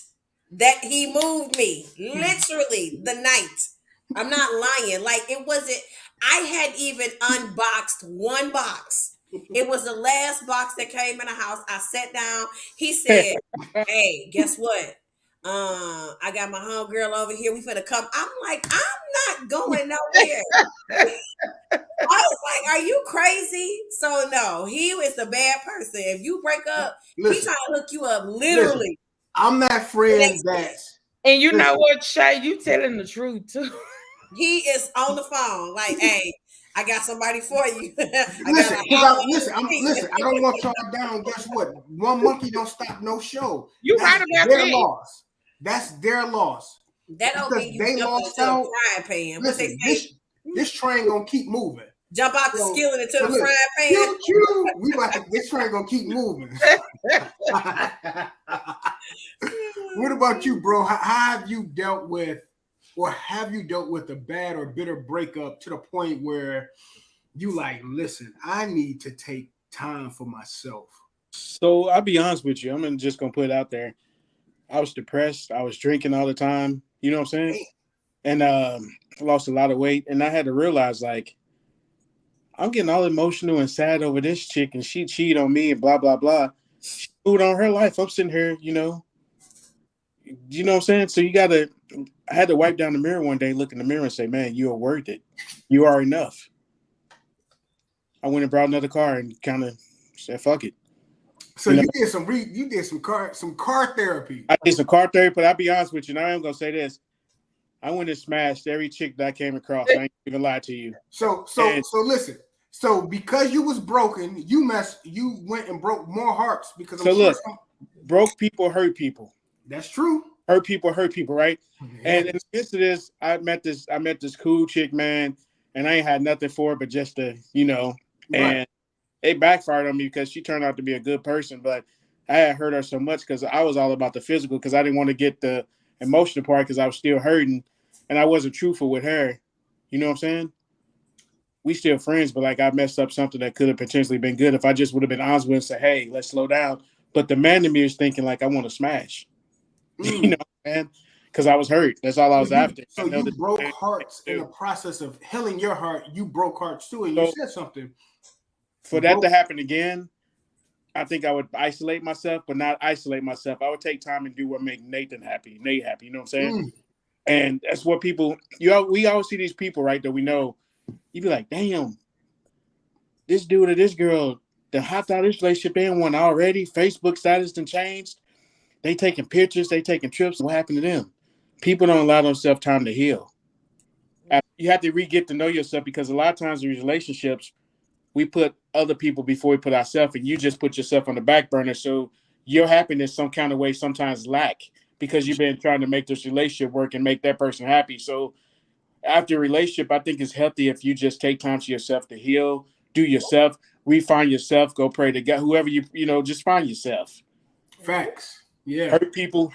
that he moved me. Literally the night. I'm not lying. Like, it wasn't, I had even unboxed one box. It was the last box that came in the house. I sat down. He said, hey, guess what? I got my homegirl over here. We finna come. I'm like, I'm not going nowhere. I was like, are you crazy? So no, he was a bad person. If you break up, he's trying to hook you up, literally. Listen, I'm that friend that's. And you know what, Shay? You telling the truth too. He is on the phone, like, hey, I got somebody for you. Listen, I don't want y'all down. Guess what? One monkey don't stop no show. You right about their loss. That's their loss. That don't mean you jump into a frying pan. Listen, this train gonna keep moving. Jump out the skillet into the frying pan. This train gonna keep moving. What about you, bro? How have you dealt with a bad or bitter breakup to the point where you like, listen, I need to take time for myself? So I'll be honest with you. I'm just gonna put it out there. I was depressed. I was drinking all the time. You know what I'm saying? And I lost a lot of weight. And I had to realize, like, I'm getting all emotional and sad over this chick, and she cheated on me, and blah blah blah. She moved on her life. I'm sitting here, what I'm saying. So you gotta. I had to wipe down the mirror one day, look in the mirror, and say, "Man, you are worth it. You are enough." I went and brought another car and kind of said, "Fuck it." So you did some car therapy. I did some car therapy, but I'll be honest with you, and I am gonna say this. I went and smashed every chick that I came across. I ain't even lie to you. So listen. So because you was broken, you went and broke more hearts because broke people hurt people. That's true. Hurt people, right? Yeah. And in the midst of this, I met this cool chick, man, and I ain't had nothing for it but just to, and it backfired on me because she turned out to be a good person, but I had hurt her so much because I was all about the physical because I didn't want to get the emotional part because I was still hurting and I wasn't truthful with her. You know what I'm saying? We still friends, but like I messed up something that could have potentially been good if I just would have been honest with her and said, hey, let's slow down. But the man in me is thinking like I want to smash. You know, man, because I was hurt. That's all I was after. So you broke hearts in the process of healing your heart. You broke hearts too, and you said something. For that to happen again, I think I would isolate myself, but not isolate myself. I would take time and do what make Nate happy. You know what I'm saying? And that's what people. We always see these people, right? That we know. You be like, damn, this dude or this girl, the hopped out of this relationship in one already. Facebook status done changed. They taking pictures, they taking trips. What happened to them? People don't allow themselves time to heal. You have to get to know yourself because a lot of times in relationships, we put other people before we put ourselves, and you just put yourself on the back burner. So your happiness some kind of way sometimes lack because you've been trying to make this relationship work and make that person happy. So after a relationship, I think it's healthy if you just take time to yourself to heal, do yourself, refine yourself, go pray to God, whoever just find yourself. Facts. Yeah. Hurt people.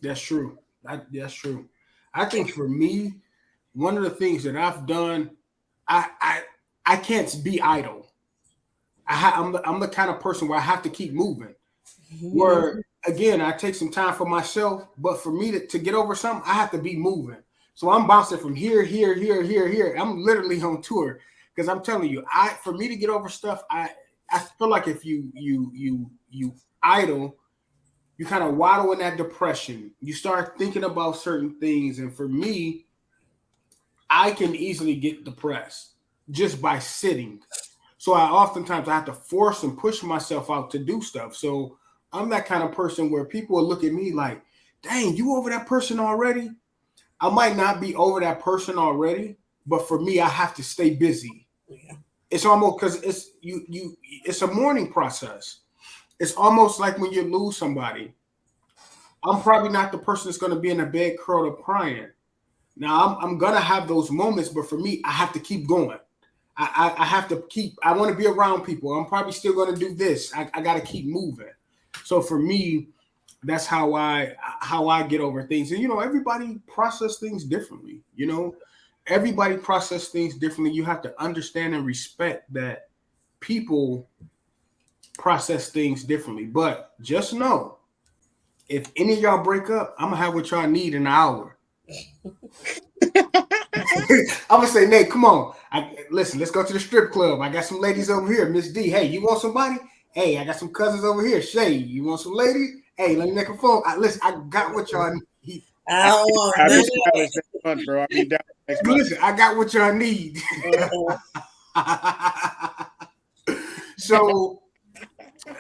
That's true. That's true. I think for me, one of the things that I've done, I can't be idle. I'm the kind of person where I have to keep moving. Where again, I take some time for myself, but for me to get over something, I have to be moving. So I'm bouncing from here. I'm literally on tour because I'm telling you, for me to get over stuff, I feel like if you idle, you kind of waddle in that depression. You start thinking about certain things. And for me, I can easily get depressed just by sitting. So oftentimes I have to force and push myself out to do stuff. So I'm that kind of person where people will look at me like, dang, you over that person already? I might not be over that person already, but for me, I have to stay busy. Yeah. It's almost because it's a mourning process. It's almost like when you lose somebody. I'm probably not the person that's going to be in a bed curled up crying. Now, I'm going to have those moments, but for me, I have to keep going. I have to I want to be around people. I'm probably still going to do this. I got to keep moving. So for me, that's how I get over things. And, everybody process things differently. Everybody process things differently. You have to understand and respect that people process things differently. But just know, if any of y'all break up, I'm going to have what y'all need in an hour. I'm going to say, Nate, come on. Listen, let's go to the strip club. I got some ladies over here. Miss D, hey, you want somebody? Hey, I got some cousins over here. Shay, you want some ladies? Hey, let me make a phone. Listen, I got what y'all need. Listen, I got what y'all need. So,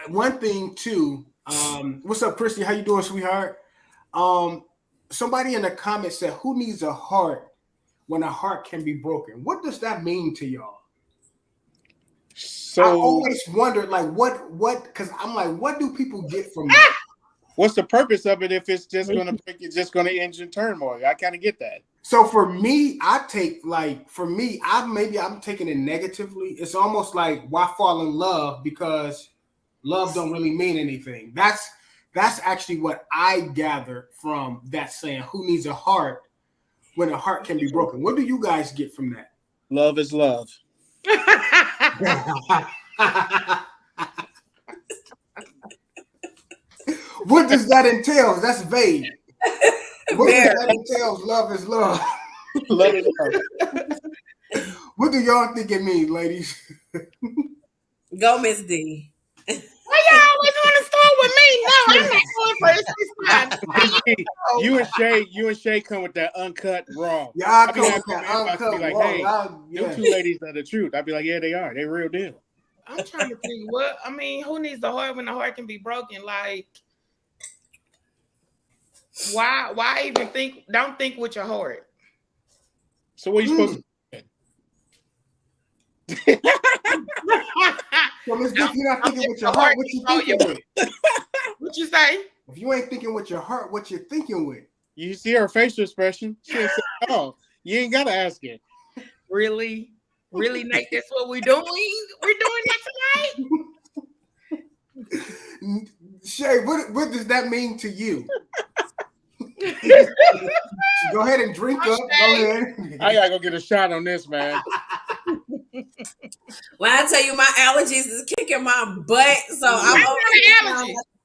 one thing too. What's up, Christy? How you doing, sweetheart? Somebody in the comments said, "Who needs a heart when a heart can be broken?" What does that mean to y'all? So I always wondered, like, what? Because I'm like, what do people get from that? What's the purpose of it if it's just going to break? It's just going to end in turmoil. I kind of get that. So for me, I'm taking it negatively. It's almost like, why fall in love? Because love don't really mean anything. That's actually what I gather from that saying. Who needs a heart when a heart can be broken? What do you guys get from that? Love is love. What does that entail? That's vague. What does that entail? Love is love. Love is love. What do y'all think it means, ladies? Go, Miss D. Why y'all always want to start with me? No, I'm not going first this time. You and Shay come with that uncut raw. Y'all I be come having with my that inbox be uncut like, raw. hey, them two ladies are the truth. I'd be like, yeah, they are. They real deal. I'm trying to think what I mean. Who needs the heart when the heart can be broken? Like, why even think? Don't think with your heart. So what are you supposed to do? So Miss Dick, you're not thinking with your the heart, what you thinking with? What you say? If you ain't thinking with your heart, what you thinking with? You see her facial expression. She ain't said, oh, you ain't gotta ask it. Really, Nate? That's what we're doing. We're doing that tonight. Shay, what does that mean to you? Go ahead and drink up. Go ahead. I gotta go get a shot on this, man. When I tell you my allergies is kicking my butt, so I'm over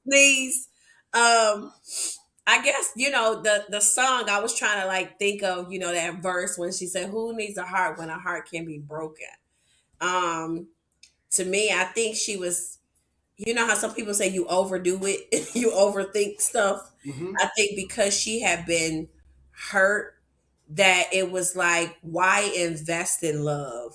sneeze. I guess the song I was trying to like think of, that verse when she said, "Who needs a heart when a heart can be broken?" To me, I think she was. You know how some people say you overdo it, you overthink stuff. Mm-hmm. I think because she had been hurt, that it was like, why invest in love?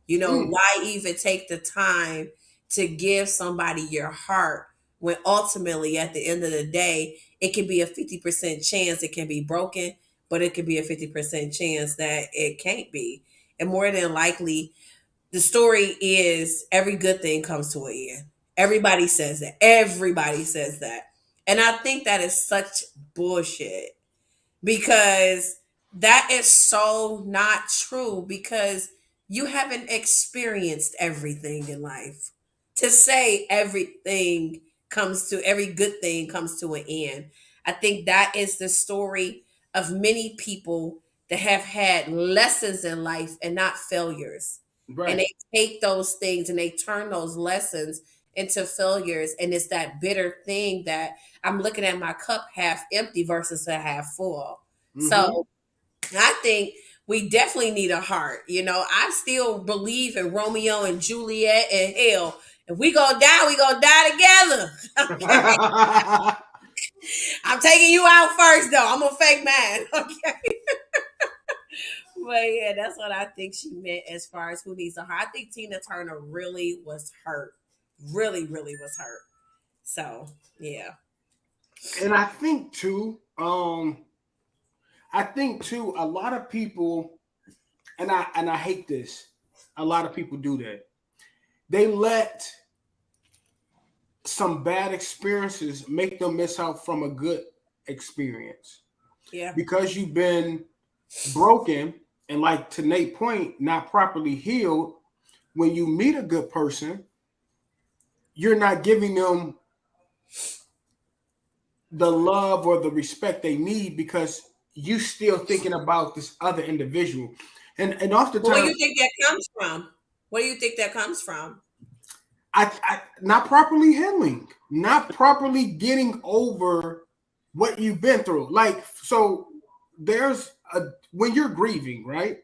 Why even take the time to give somebody your heart when ultimately at the end of the day, it can be a 50% chance it can be broken, but it could be a 50% chance that it can't be. And more than likely, the story is every good thing comes to an end. Everybody says that. Everybody says that. And I think that is such bullshit because that is so not true because you haven't experienced everything in life. To say every good thing comes to an end. I think that is the story of many people that have had lessons in life and not failures. Right. And they take those things and they turn those lessons into failures. And it's that bitter thing that I'm looking at my cup half empty versus a half full. Mm-hmm. So I think we definitely need a heart. I still believe in Romeo and Juliet and hell. If we gonna die, we gonna die together. Okay? I'm taking you out first, though. I'm a fake man. Okay. But yeah, that's what I think she meant as far as who needs a heart. I think Tina Turner really was hurt. Really, really was hurt. So yeah. And I think too, a lot of people, and I hate this, a lot of people do that. They let some bad experiences make them miss out from a good experience. Yeah. Because you've been broken and, like to Nate's point, not properly healed, when you meet a good person, you're not giving them the love or the respect they need because you still thinking about this other individual. And oftentimes, where do you think that comes from? Where do you think that comes from? I not properly healing, not properly getting over what you've been through. Like, so when you're grieving, right?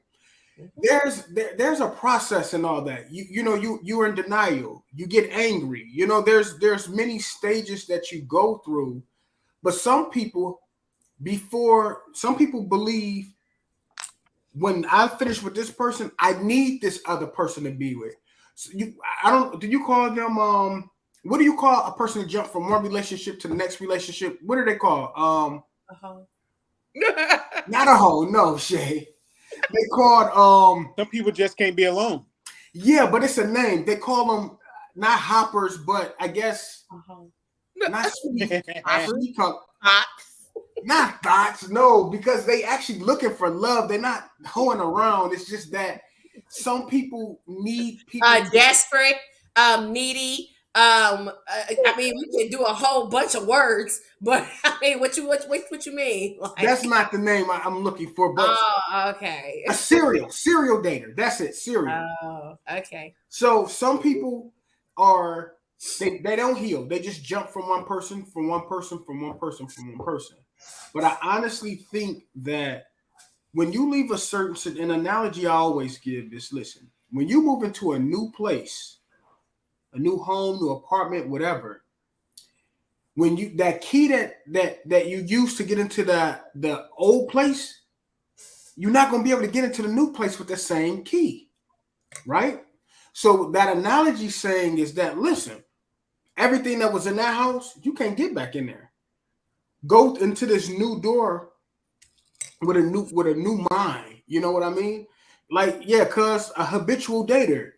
There's a process and all that. You're in denial. You get angry. There's many stages that you go through. But some people believe when I finish with this person, I need this other person to be with. So do you call them what do you call a person to jump from one relationship to the next relationship? What do they call? A hoe. Not a hoe, no, Shay. They called some people just can't be alone. Yeah, but it's a name. They call them not hoppers, but I guess not sweet. Not thoughts, no, because they actually looking for love. They're not hoeing around. It's just that some people need people desperate, needy. I mean, we can do a whole bunch of words, but I mean, what you mean? Like, that's not the name I'm looking for. But okay, a serial dater. That's it. Serial. Oh, okay. So some people are they don't heal. They just jump from one person, from one person, from one person, from one person. But I honestly think that when you leave an analogy I always give is, listen, when you move into a new place, a new home, new apartment, whatever, when you that key that you use to get into the old place, you're not going to be able to get into the new place with the same key, right? So that analogy saying is that, listen, everything that was in that house, you can't get back in there. Go into this new door with a new mind. You know what I mean? Like, yeah, cuz a habitual dater.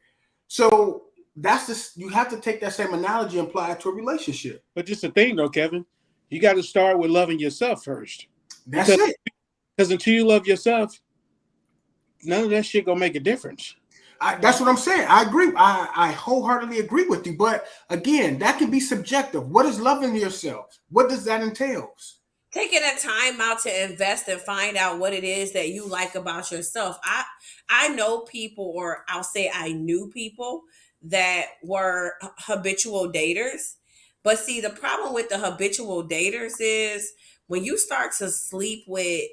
So that's just, you have to take that same analogy and apply it to a relationship. But just the thing though, Kevin, you got to start with loving yourself first. That's it. Because until you love yourself, none of that shit gonna make a difference. That's what I'm saying. I agree. I wholeheartedly agree with you. But again, that can be subjective. What is loving yourself? What does that entail? Taking a time out to invest and find out what it is that you like about yourself. I know people, or I'll say I knew people that were habitual daters. But see, the problem with the habitual daters is when you start to sleep with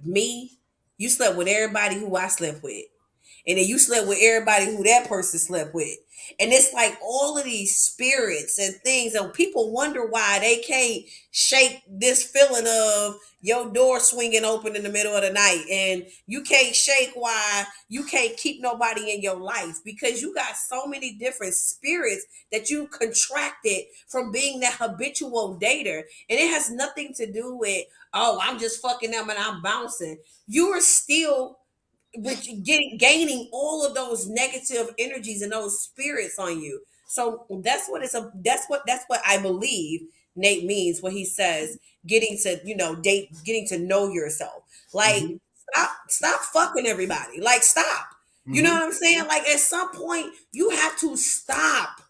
me, you slept with everybody who I slept with. And then you slept with everybody who that person slept with. And it's like all of these spirits and things, and people wonder why they can't shake this feeling of your door swinging open in the middle of the night, and you can't shake why you can't keep nobody in your life, because you got so many different spirits that you contracted from being that habitual dater. And it has nothing to do with, oh, I'm just fucking them and I'm bouncing. You are still gaining all of those negative energies and those spirits on you. So that's what I believe Nate means when he says getting to, date, getting to know yourself. Like, Mm-hmm. stop fucking everybody. Like, stop. You know what I'm saying? Like, at some point you have to stop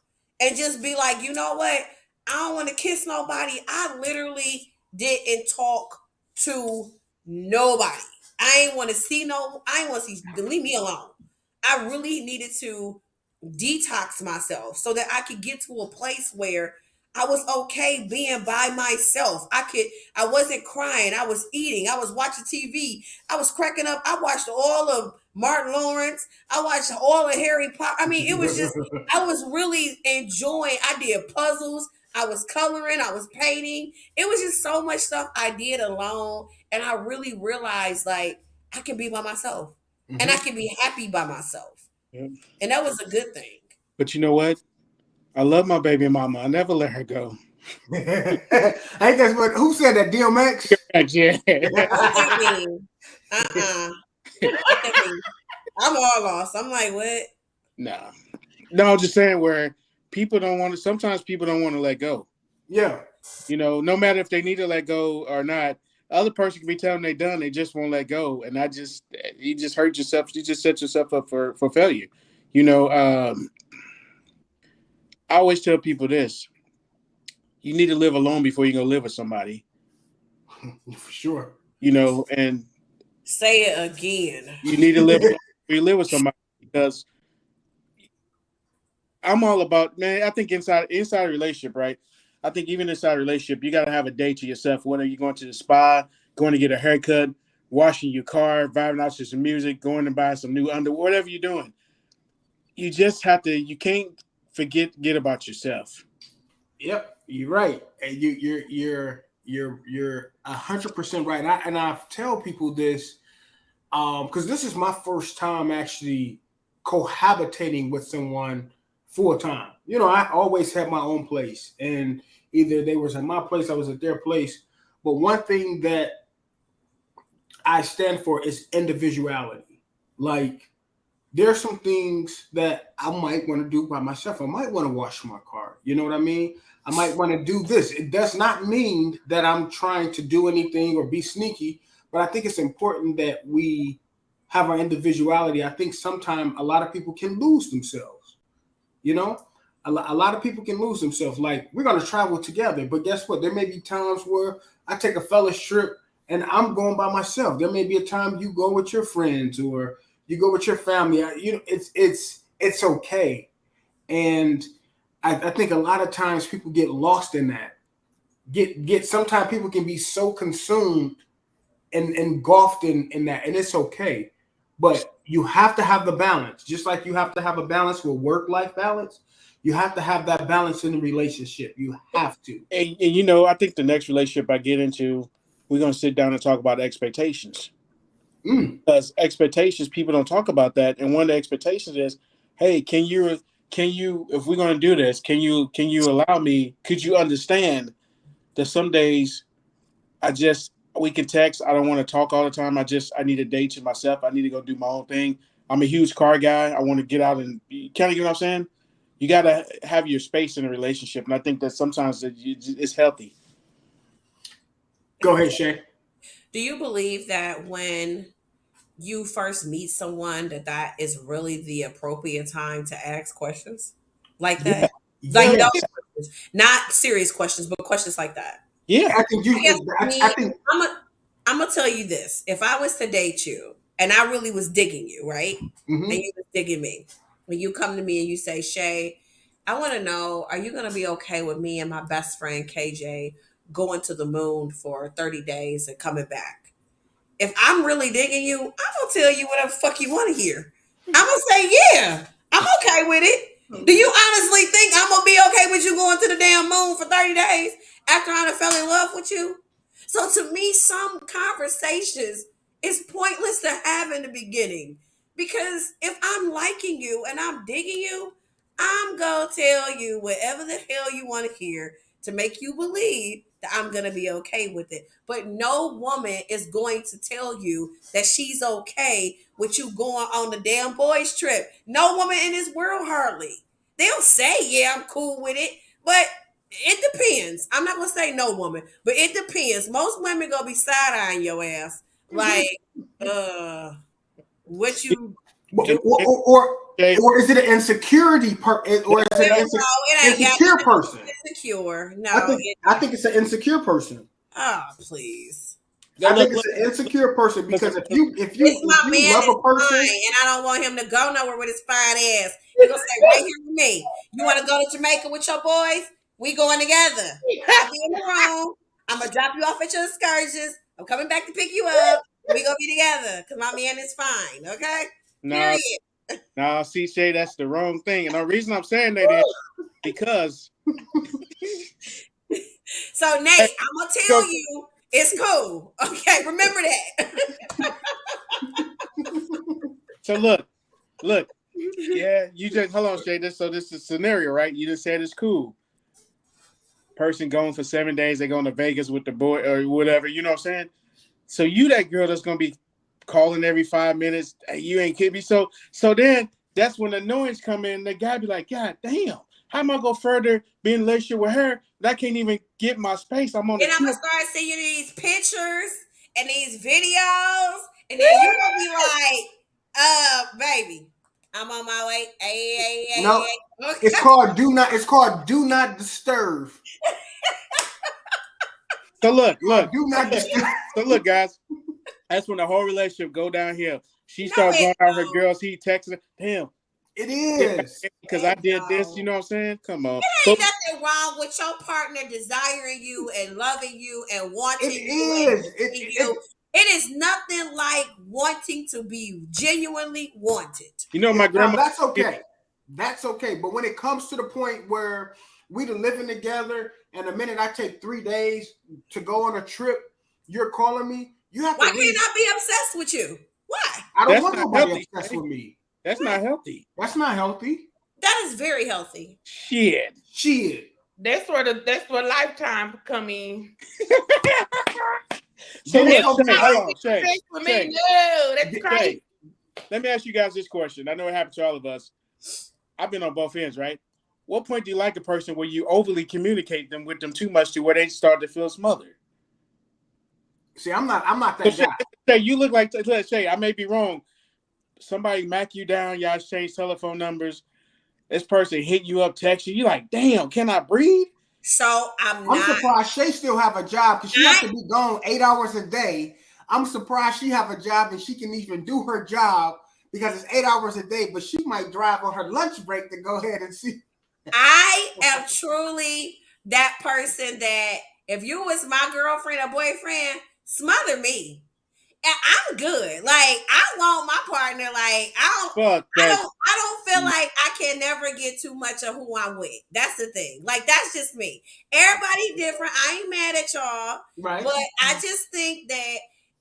and just be like, you know what? I don't want to kiss nobody. I literally didn't talk to nobody. I ain't want to see leave me alone. I really needed to detox myself so that I could get to a place where I was okay being by myself. I wasn't crying. I was eating. I was watching TV. I was cracking up. I watched all of Martin Lawrence. I watched all of Harry Potter. I mean, it was just, I was really enjoying. I did puzzles. I was coloring. I was painting. It was just so much stuff I did alone. And I really realized, like, I can be by myself. And I can be happy by myself. Yep. And that was a good thing. But you know what? I love my baby mama. I never let her go. I think that's what, who said that? DMX? Yeah. What that mean? What that mean? I'm all lost. I'm like, what? Nah. No, I'm just saying where people don't want to, sometimes people don't want to let go. Yeah. No matter if they need to let go or not, the other person can be telling they done, they just won't let go. And you just hurt yourself. You just set yourself up for failure. I always tell people this: you need to live alone before you're gonna live with somebody. For sure. And say it again. You need to live alone before you live with somebody, because I'm all about, man. I think inside a relationship, right? I think even inside a relationship, you got to have a day to yourself. Whether you're going to the spa, going to get a haircut, washing your car, vibing out to some music, going to buy some new underwear, whatever you're doing, you just have to. You can't forget about yourself. Yep, you're right, and you're 100% right. And I tell people this because this is my first time actually cohabitating with someone full time. I always had my own place, and either they was at my place, I was at their place. But one thing that I stand for is individuality. Like, there's some things that I might want to do by myself. I might want to wash my car. You know what I mean? I might want to do this. It does not mean that I'm trying to do anything or be sneaky, but I think it's important that we have our individuality. I think sometimes a lot of people can lose themselves. A lot of people can lose themselves. Like, we're going to travel together, but guess what? There may be times where I take a fella's trip and I'm going by myself. There may be a time you go with your friends or you go with your family. It's okay. And I think a lot of times people get lost in that. Sometimes people can be so consumed engulfed in that, and it's okay. But you have to have the balance, just like you have to have a balance with work-life balance. You have to have that balance in the relationship. You have to. And I think the next relationship I get into, we're gonna sit down and talk about expectations. Because expectations, people don't talk about that. And one of the expectations is, hey, can you, if we're gonna do this, can you allow me? Could you understand that some days we can text. I don't want to talk all the time. I need a day to myself. I need to go do my own thing. I'm a huge car guy. I want to get out and kind of get what I'm saying. You got to have your space in a relationship, and I think that sometimes it's healthy. Go ahead, Shay. Do you believe that when you first meet someone that is really the appropriate time to ask questions like Yeah, that? Like Yeah, those questions, not serious questions, but questions like that. yeah. I think I guess for me, I think. I'm gonna tell you this: if I was to date you and I really was digging you, right, and Mhm. you was digging me, when you come to me and you say, "Shay, I want to know, are you gonna be okay with me and my best friend KJ going to the moon for 30 days and coming back?" If I'm really digging you, I'm gonna tell you whatever fuck you want to hear. I'm gonna say, yeah, I'm okay with it. Do you honestly think I'm gonna be okay with you going to the damn moon for 30 days after I done fell in love with you? So to me, some conversations is pointless to have in the beginning. Because if I'm liking you and I'm digging you, I'm gonna tell you whatever the hell you want to hear to make you believe that I'm gonna be okay with it. But no woman is going to tell you that she's okay with you going on the damn boys trip. No woman in this world hardly. They'll say, yeah, I'm cool with it, but it depends. I'm not gonna say no woman, but it depends. Most women gonna be side-eyeing your ass. Like, what you And, Or, and, or, or, okay, or is it an insecurity or is it well, an no, it ain't got insecure nothing to do person? with insecure. I No, think I think it's an insecure person. please. now I think look, it's look, an insecure person listen, because if listen. you if It's you if my you man love is a person, fine, and I don't want him to go nowhere with his fine ass. He gonna stay right here with me. You want to go to Jamaica with your boys? We going together. I'll be in the room. I'm gonna drop you off at your excursions. I'm coming back to pick you up. We gonna be together because my man is fine. Okay. Now, Period. now, see, Shay, that's the wrong thing. And the reason I'm saying that is because So hey, Nate, I'm gonna go, tell you it's cool. Okay, remember that. so look, yeah, you just hold on, Shay. This is a scenario, right? You just said it's cool. Person going for 7 days, they going to Vegas with the boy or whatever. You know what I'm saying? So you that girl that's gonna be calling every 5 minutes. Hey, you ain't kidding me. So then that's when the annoyance come in. The guy be like, God damn, how am I go further being in a relationship with her? That I can't even get my space. I'm on the Then I'm gonna trip. start seeing these pictures and these videos, and then you gonna be like, baby, I'm on my way. Hey, hey, hey, no, hey. it's Okay. called do not disturb. So look, Called look, do so not look, disturb. so look, guys. That's when the whole relationship go downhill. She No, start it going out her don't. girls. He texting her, damn, It get back is. because I It did this. You don't. know what I'm saying? Come on. It So ain't nothing wrong with your partner desiring you and loving you and It wanting you and is. missing you. It is nothing like wanting to be genuinely wanted. my Now grandma. that's okay. That's okay. But when it comes to the point where we are living together, and the minute I take 3 days to go on a trip, you're calling me. You have Why to can't really. I be obsessed with you? Why? I don't That's want not nobody healthy. obsessed Shay. with me. That's not healthy. That's not healthy. That is very healthy. Shit. Shit. That's where lifetime come in. So Then it's look, Hell Shay, okay. no, hold on, Shay, sex with me. Shay, No, that's Shay. crazy. Let me ask you guys this question. I know it happened to all of us. I've been on both ends, right? What point do you like a person where you overly communicate them with them too much to where they start to feel smothered? See, I'm not So that guy. Shay, you look like let's say I may be wrong. Somebody mac you down, y'all exchange telephone numbers. This person hit you up, text you. You like, damn, can I breathe? So I'm I'm not. surprised Shay still have a job because she has to be gone 8 hours a day. I'm surprised she have a job and she can even do her job because it's 8 hours a day, but she might drive on her lunch break to go ahead and see. I am truly that person that if you was my girlfriend or boyfriend, smother me. good. Like I want my partner. Like I don't feel like I can never get too much of who I'm with. That's the thing. Like that's just me. Everybody different. I ain't mad at y'all. Right. But I just think that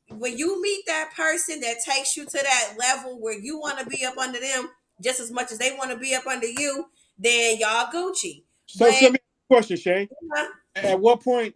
when you meet that person that takes you to that level where you want to be up under them just as much as they want to be up under you, then y'all Gucci. So, but, let me ask you a question, Shay. uh, At what point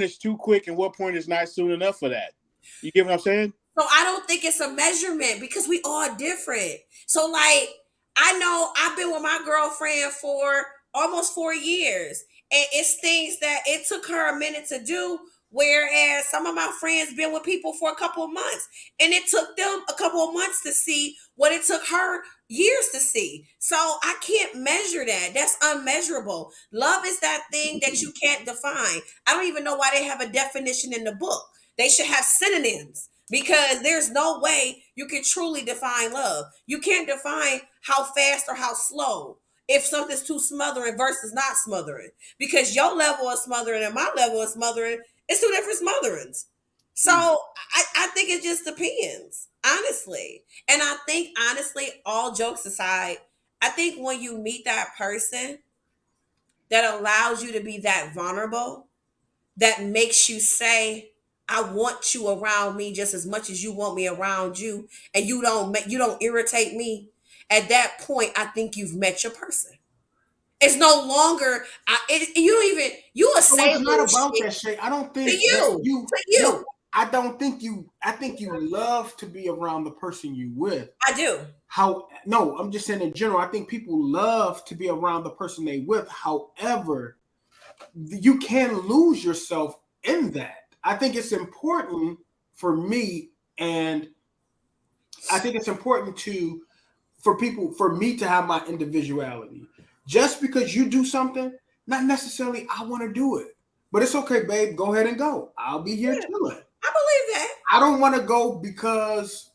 is too quick and what point is not soon enough for that? You get what I'm saying? So I don't think it's a measurement because we all different. So like I know I've been with my girlfriend for almost 4 years, and it's things that it took her a minute to do. Whereas some of my friends been with people for a couple of months, and it took them a couple of months to see what it took her years to see. So I can't measure that. That's unmeasurable. Love is that thing that you can't define. I don't even know why they have a definition in the book. They should have synonyms because there's no way you can truly define love. You can't define how fast or how slow if something's too smothering versus not smothering, because your level of smothering and my level of smothering is two different smotherings. So I think it just depends, honestly. And I think, honestly, all jokes aside, I think when you meet that person that allows you to be that vulnerable, that makes you say, I want you around me just as much as you want me around you, and you don't irritate me. At that point, I think you've met your person. It's no longer you will So say it's not about that, Shay. I don't think to you. no, I don't think you. I think you love to be around the person you with. I do. No, I'm just saying in general. I think people love to be around the person they with. However, you can lose yourself in that. I think it's important for me, and I think it's important for me to have my individuality. Just because you do something, not necessarily I want to do it. But it's okay, babe. Go ahead and go. I'll be here chilling. I believe that. I don't want to go because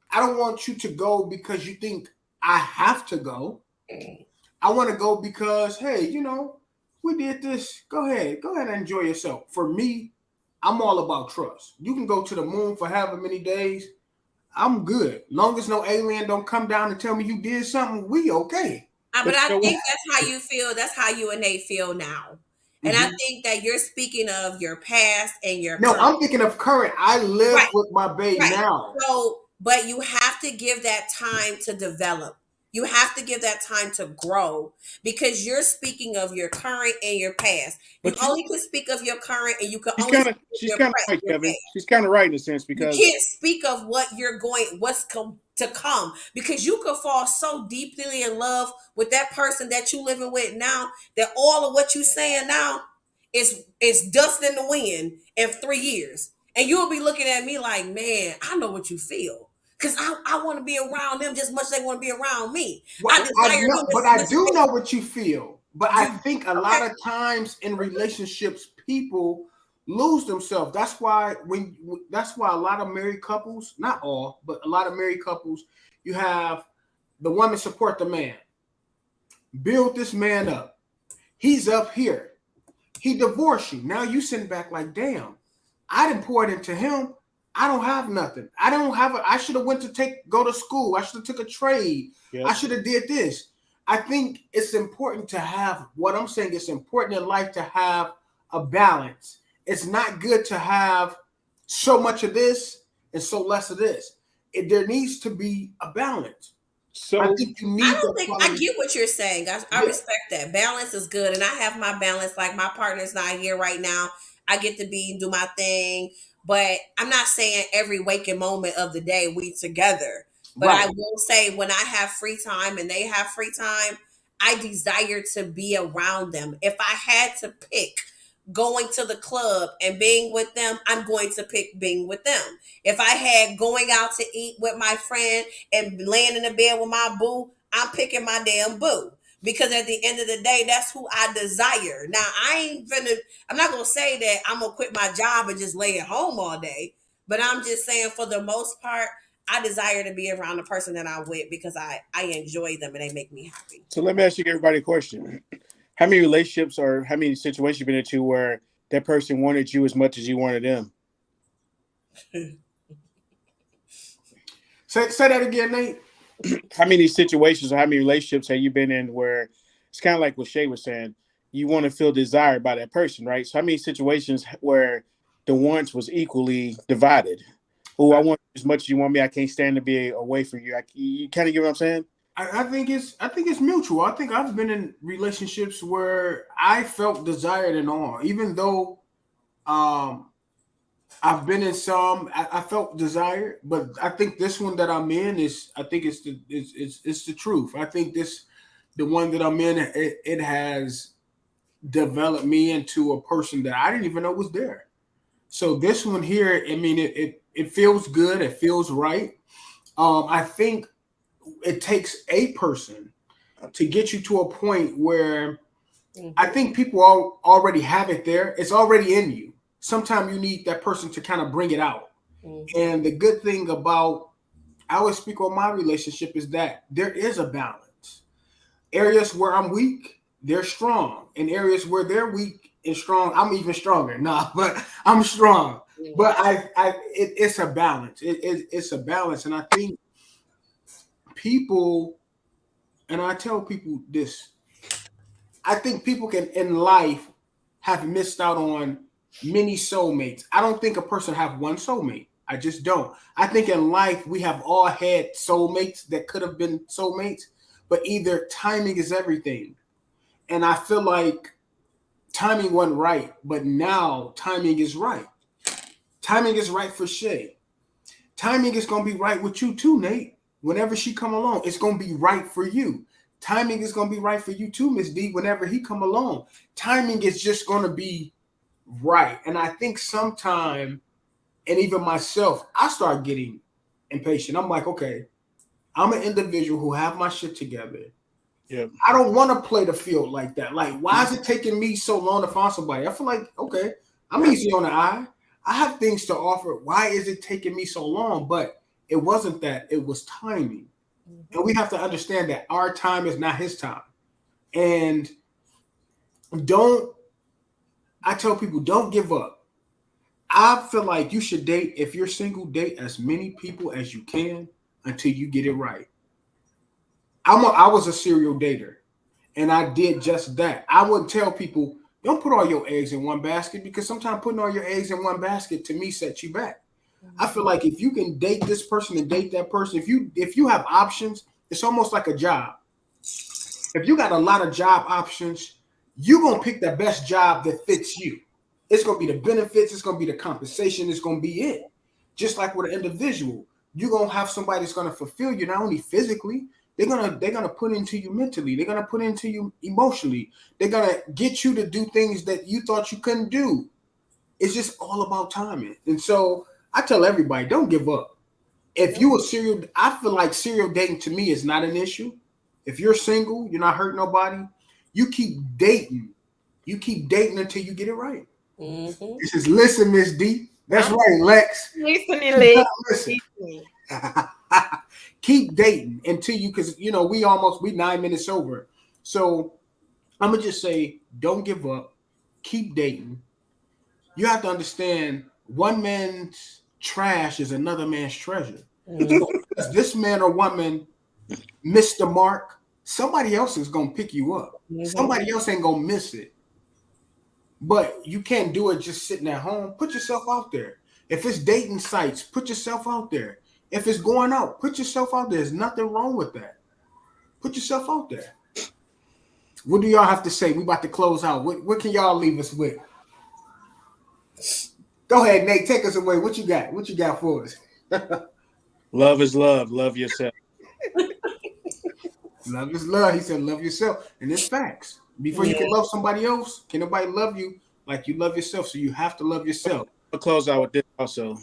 I don't want you to go because you think I have to go. I want to go because, hey, we did this. Go ahead and enjoy yourself. For me, I'm all about trust. You can go to the moon for however many days. I'm good. Long as no alien don't come down and tell me you did something, we okay. But I think that's how you feel. That's how you and Nate feel now. And I think that you're speaking of your past and your No, current. I'm thinking of current. I live with my babe now. So, but you have to give that time to develop. You have to give that time to grow because you're speaking of your current and your past. You only can speak of your current, and you can only speak of your present, right, Kevin. She's kind of right in a sense because you can't speak of what's to come, because you could fall so deeply in love with that person that you living with now that all of what you saying now is dust in the wind in 3 years, and you'll be looking at me like, man, I know what you feel. Because I want to be around them just as much as they want to be around me. Well, I do know what you feel. But I think a lot of times in relationships, people lose themselves. That's why a lot of married couples, not all, but a lot of married couples, you have the woman support the man. Build this man up. He's up here. He divorced you. Now you sitting back like, damn, I didn't pour it into him. I don't have nothing. I should have went to go to school. I should have took a trade. Yep. I should have did this. I think it's important to have, what I'm saying, it's important in life to have a balance. It's not good to have so much of this and so less of this. There needs to be a balance. So I get what you're saying. I respect that. Balance is good. And I have my balance. Like my partner's not here right now. I get to do my thing. But I'm not saying every waking moment of the day we together. But I will say when I have free time and they have free time, I desire to be around them. If I had to pick going to the club and being with them, I'm going to pick being with them. If I had going out to eat with my friend and laying in the bed with my boo, I'm picking my damn boo. Because at the end of the day, that's who I desire. Now, I'm not going to say that I'm going to quit my job and just lay at home all day. But I'm just saying, for the most part, I desire to be around the person that I'm with because I enjoy them and they make me happy. So let me ask you everybody a question. How many relationships or how many situations you've been into where that person wanted you as much as you wanted them? Say that again, Nate. How many situations or how many relationships have you been in where it's kind of like what Shay was saying? You want to feel desired by that person, right? So how many situations where the wants was equally divided? Oh, I want you as much as you want me. I can't stand to be away from you. You kind of get what I'm saying? I think it's mutual. I think I've been in relationships where I felt desired and all, even though I've been in some. I felt desired, but I think this one that I'm in is. I think it's the truth. I think the one that I'm in. It has developed me into a person that I didn't even know was there. So this one here, I mean, it feels good. It feels right. I think it takes a person to get you to a point where I think people already have it there. It's already in you. Sometimes you need that person to kind of bring it out. And the good thing about, I always speak on my relationship, is that there is a balance. Areas where I'm weak, they're strong. In areas where they're weak and strong, I'm even stronger. Nah, but I'm strong. But it's a balance. It's a balance. And I think people, and I tell people this, I think people can in life have missed out on many soulmates. I don't think a person have one soulmate. I just don't. I think in life we have all had soulmates that could have been soulmates, but either timing is everything. And I feel like timing wasn't right, but now timing is right. Timing is right for Shay. Timing is going to be right with you too, Nate. Whenever she come along, it's going to be right for you. Timing is going to be right for you too, Miss D, whenever he come along. Timing is just going to be right. And I think sometime, and even myself, I start getting impatient. I'm like, okay, I'm an individual who have my shit together. Yeah. I don't want to play the field like that. Like, why is it taking me so long to find somebody? I feel like, okay, I'm easy on the eye. I have things to offer. Why is it taking me so long? But it wasn't that. It was timing. And we have to understand that our time is not his time. And I tell people, don't give up. I feel like you should date, if you're single, date as many people as you can until you get it right. I was a serial dater, and I did just that. I wouldn't tell people, don't put all your eggs in one basket, because sometimes putting all your eggs in one basket to me sets you back. I feel like if you can date this person and date that person, if you have options, it's almost like a job. If you got a lot of job options, you're going to pick the best job that fits you. It's going to be the benefits. It's going to be the compensation. It's going to be it. Just like with an individual, you're going to have somebody that's going to fulfill you, not only physically, they're gonna put into you mentally. They're gonna put into you emotionally. They're gonna get you to do things that you thought you couldn't do. It's just all about timing. And so I tell everybody, don't give up. If you I feel like serial dating to me is not an issue. If you're single, you're not hurting nobody, you keep dating. You keep dating until you get it right. This is Listen, Miss D. That's right, Lex. Listening, Lex. Listen. Keep dating until you, because we 9 minutes over. So I'm gonna just say, don't give up. Keep dating. You have to understand, one man's trash is another man's treasure. If this man or woman missed the mark, somebody else is gonna pick you up. Somebody else ain't gonna miss it. But you can't do it just sitting at home. Put yourself out there. If it's dating sites, put yourself out there. If it's going out, put yourself out there. There's nothing wrong with that. Put yourself out there. What do y'all have to say? We about to close out. What can y'all leave us with? Go ahead, Nate. Take us away. What you got? What you got for us? Love is love. Love yourself. Love is love. He said, love yourself. And it's facts. Before you can love somebody else, can nobody love you like you love yourself? So you have to love yourself. I'll close out with this also.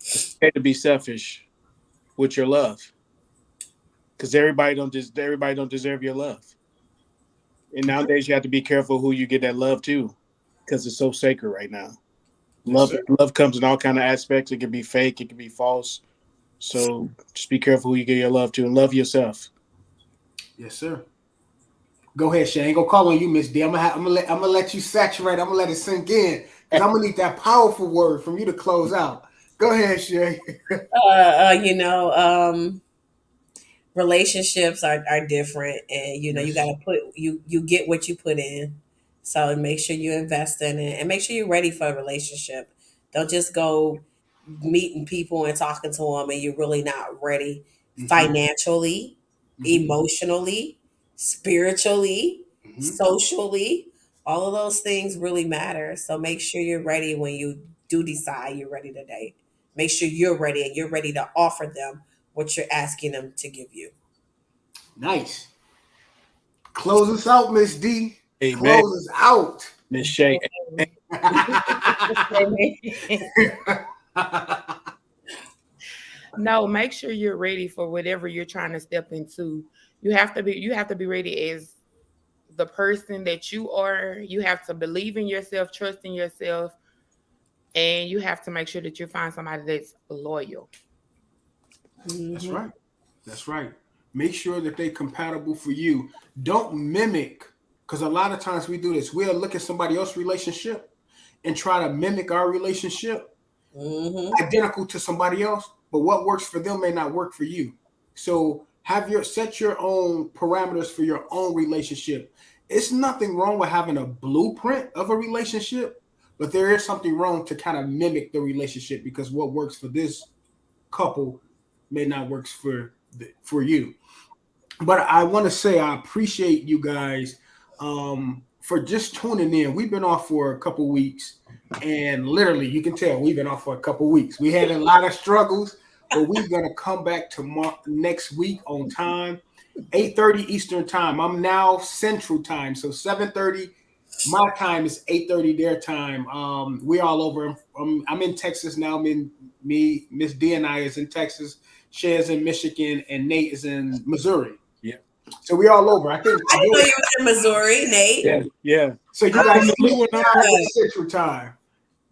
It's okay to be selfish with your love, because everybody don't deserve your love. And nowadays you have to be careful who you get that love to, because it's so sacred right now. Love comes in all kind of aspects. It can be fake, it can be false. So just be careful who you give your love to, and love yourself. Yes, sir. Go ahead, Shane. Go call on you, Miss D. I'm gonna let you saturate. I'm gonna let it sink in, because I'm gonna need that powerful word from you to close out. Go ahead, Shay. You know, relationships are different, and you know, you Yes. got to put you get what you put in. So make sure you invest in it, and make sure you're ready for a relationship. Don't just go meeting people and talking to them, and you're really not ready Mm-hmm. financially, Mm-hmm. emotionally, spiritually, Mm-hmm. socially. All of those things really matter. So make sure you're ready when you do decide you're ready to date. Make sure you're ready and you're ready to offer them what you're asking them to give you. Nice. Close us out, Miss D. Amen. Close us out. Miss Shay. No, make sure you're ready for whatever you're trying to step into. You have to be ready as the person that you are. You have to believe in yourself, trust in yourself, and you have to make sure that you find somebody that's loyal. That's Mm-hmm. right. That's right. Make sure that they're compatible for you. Don't mimic, because a lot of times we do this. We'll look at somebody else's relationship and try to mimic our relationship Mm-hmm. identical to somebody else, but what works for them may not work for you. So set your own parameters for your own relationship. It's nothing wrong with having a blueprint of a relationship, but there is something wrong to kind of mimic the relationship because what works for this couple may not work for you. But I want to say I appreciate you guys for just tuning in. We've been off for a couple weeks, and literally, you can tell we've been off for a couple weeks. We had a lot of struggles, but we're gonna come back tomorrow next week on time, 8:30 Eastern time. I'm now Central time, so 7:30. My time is 8:30 their time. We're all over. I'm in Texas now. Miss D and I is in Texas. Shay is in Michigan, and Nate is in Missouri. Yeah. So we all over. I think. I didn't know you was in Missouri, Nate. Yeah. Yeah. So you Oh, guys good. Central time.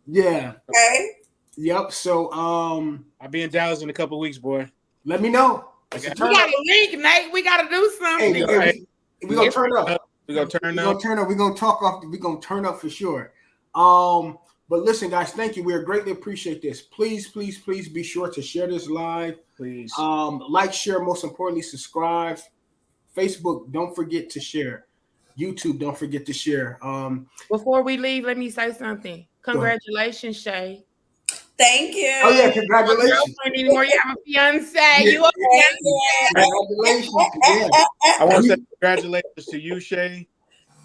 Yeah. Okay. Yep. So I'll be in Dallas in a couple of weeks, boy. let me know. I It's a got We turn got up. a link, Nate. We got to do something. Hey, we gonna turn up. We're gonna turn up. We're gonna talk off. We're gonna turn up for sure. But listen, guys, thank you. We greatly appreciate this. Please, please, please be sure to share this live. Please. Like, share, most importantly, subscribe. Facebook, don't forget to share. YouTube, don't forget to share. Before we leave, let me say something. Congratulations, Shay. Thank you. Oh yeah, Not a congratulations. girlfriend anymore. You have a fiance. Yeah. You a Thank fiance. Congratulations. Yeah. I want to say congratulations to you, Shay.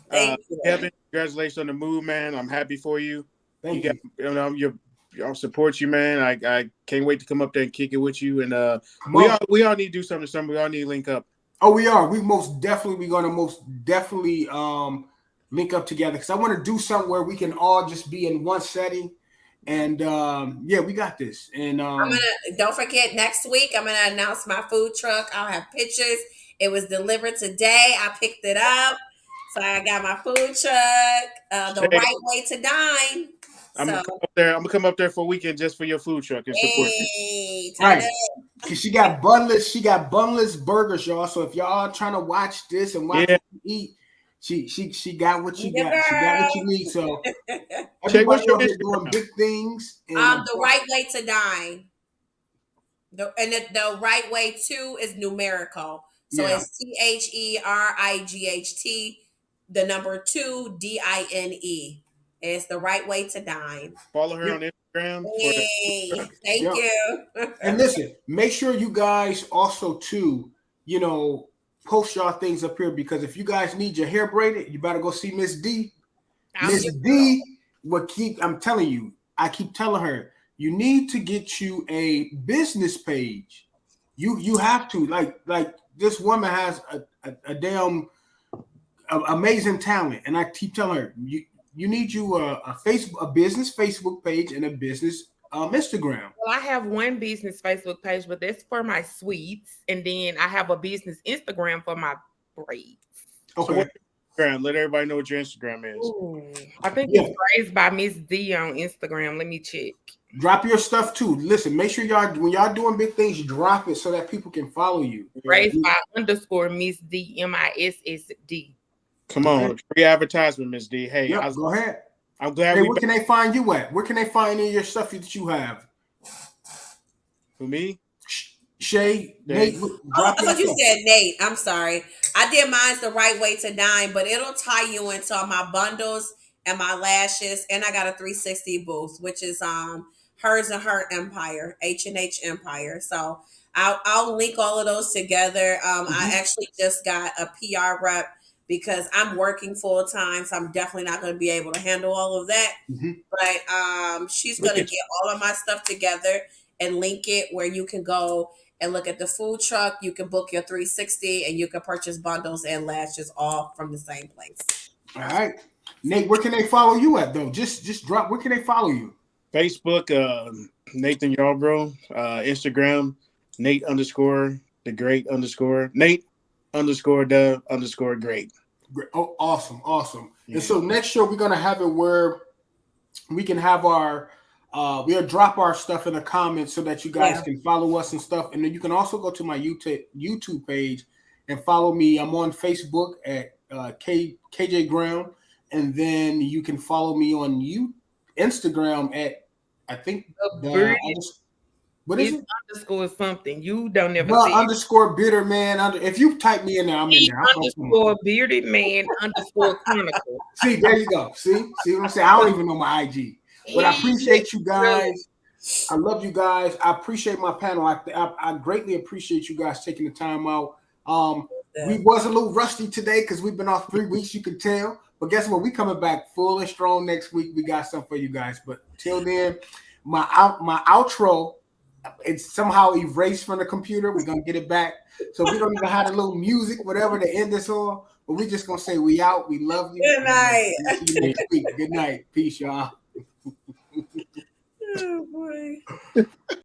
Thank you. Kevin, congratulations on the move, man. I'm happy for you. Thank you. I'll support you, man. I can't wait to come up there and kick it with you. And Come we all need to do something. We all need to link up. Oh, we are. We're gonna most definitely link up together because I want to do something where we can all just be in one setting. And yeah, we got this. And Don't forget next week I'm gonna announce my food truck. I'll have pictures. It was delivered today. I picked it up. So I got my food truck, the Shay, right way to dine. I'm So gonna come up there. I'm gonna come up there for a weekend just for your food truck and support you. hey, right. turn Cause she got bunless burgers, y'all. So if y'all trying to watch this and watch Yeah. what you eat, she got what you Yeah, got. She got what girl. you need. So Shay, what's everybody your out here Instagram? doing big things. And The right way to dine. The right way to is numerical. So Yeah. it's THERIGHT, the number 2DINE. It's the right way to dine. Follow her on Instagram. Hey, thank Yeah. you. And listen, make sure you guys also too, post y'all things up here because if you guys need your hair braided, you better go see Miss D. Miss D I'm telling you, I keep telling her, you need to get you a business page. You have to like this woman has a damn amazing talent, and I keep telling her you need you a business Facebook page and a business Instagram. Well, I have one business Facebook page, but that's for my sweets. And then I have a business Instagram for my braids. Okay. So what's your Instagram? Let everybody know what your Instagram is. Ooh, I think it's Braids by Miss D on Instagram. Let me check. Drop your stuff too. Listen, make sure when y'all doing big things, you drop it so that people can follow you. Braids by _ Miss D MISSD. Come on, free advertisement, Miss D. Hey, go ahead. I'm glad. Hey, where can they find you at? Where can they find any of your stuff that you have? For me, Shay, Nate, Oh, drop I your thought you stuff. said Nate. I'm sorry. I did mine's the right way to dine, but it'll tie you into my bundles and my lashes, and I got a 360 booth, which is hers and her empire, H&H Empire. So I'll link all of those together. I actually just got a PR rep because I'm working full time, so I'm definitely not going to be able to handle all of that. But she's Look going to at get all of my stuff together and link it where you can go and look at the food truck. You can book your 360 and you can purchase bundles and lashes all from the same place. All right. Nate, where can they follow you at though? Just drop, where can they follow you? Facebook, Nathan Yarbrough, Instagram, Nate _ the great _ Nate _ great. Oh, awesome. Yeah. And so next show we're gonna have it where we can have our we'll drop our stuff in the comments so that you guys can follow us and stuff. And then you can also go to my YouTube page and follow me. I'm on Facebook at KJ Graham, and then you can follow me on Instagram at I think what is it? Underscore something. You don't never Well, see underscore bitter man. If you type me in there, I'm in there. underscore bearded man underscore chronicle. See, there you go. See what I'm saying? I don't even know my IG. But I appreciate you guys. I love you guys. I appreciate my panel. I greatly appreciate you guys taking the time out. We was a little rusty today because we've been off 3 weeks, you can tell. But guess what? We coming back full and strong next week. We got something for you guys. But till then, my outro, it's somehow erased from the computer. We're gonna get it back. So we don't even have a little music, whatever, to end this on. But we just gonna say we out. We love you. Good night. See you next week. Good night. Peace, y'all. Oh boy.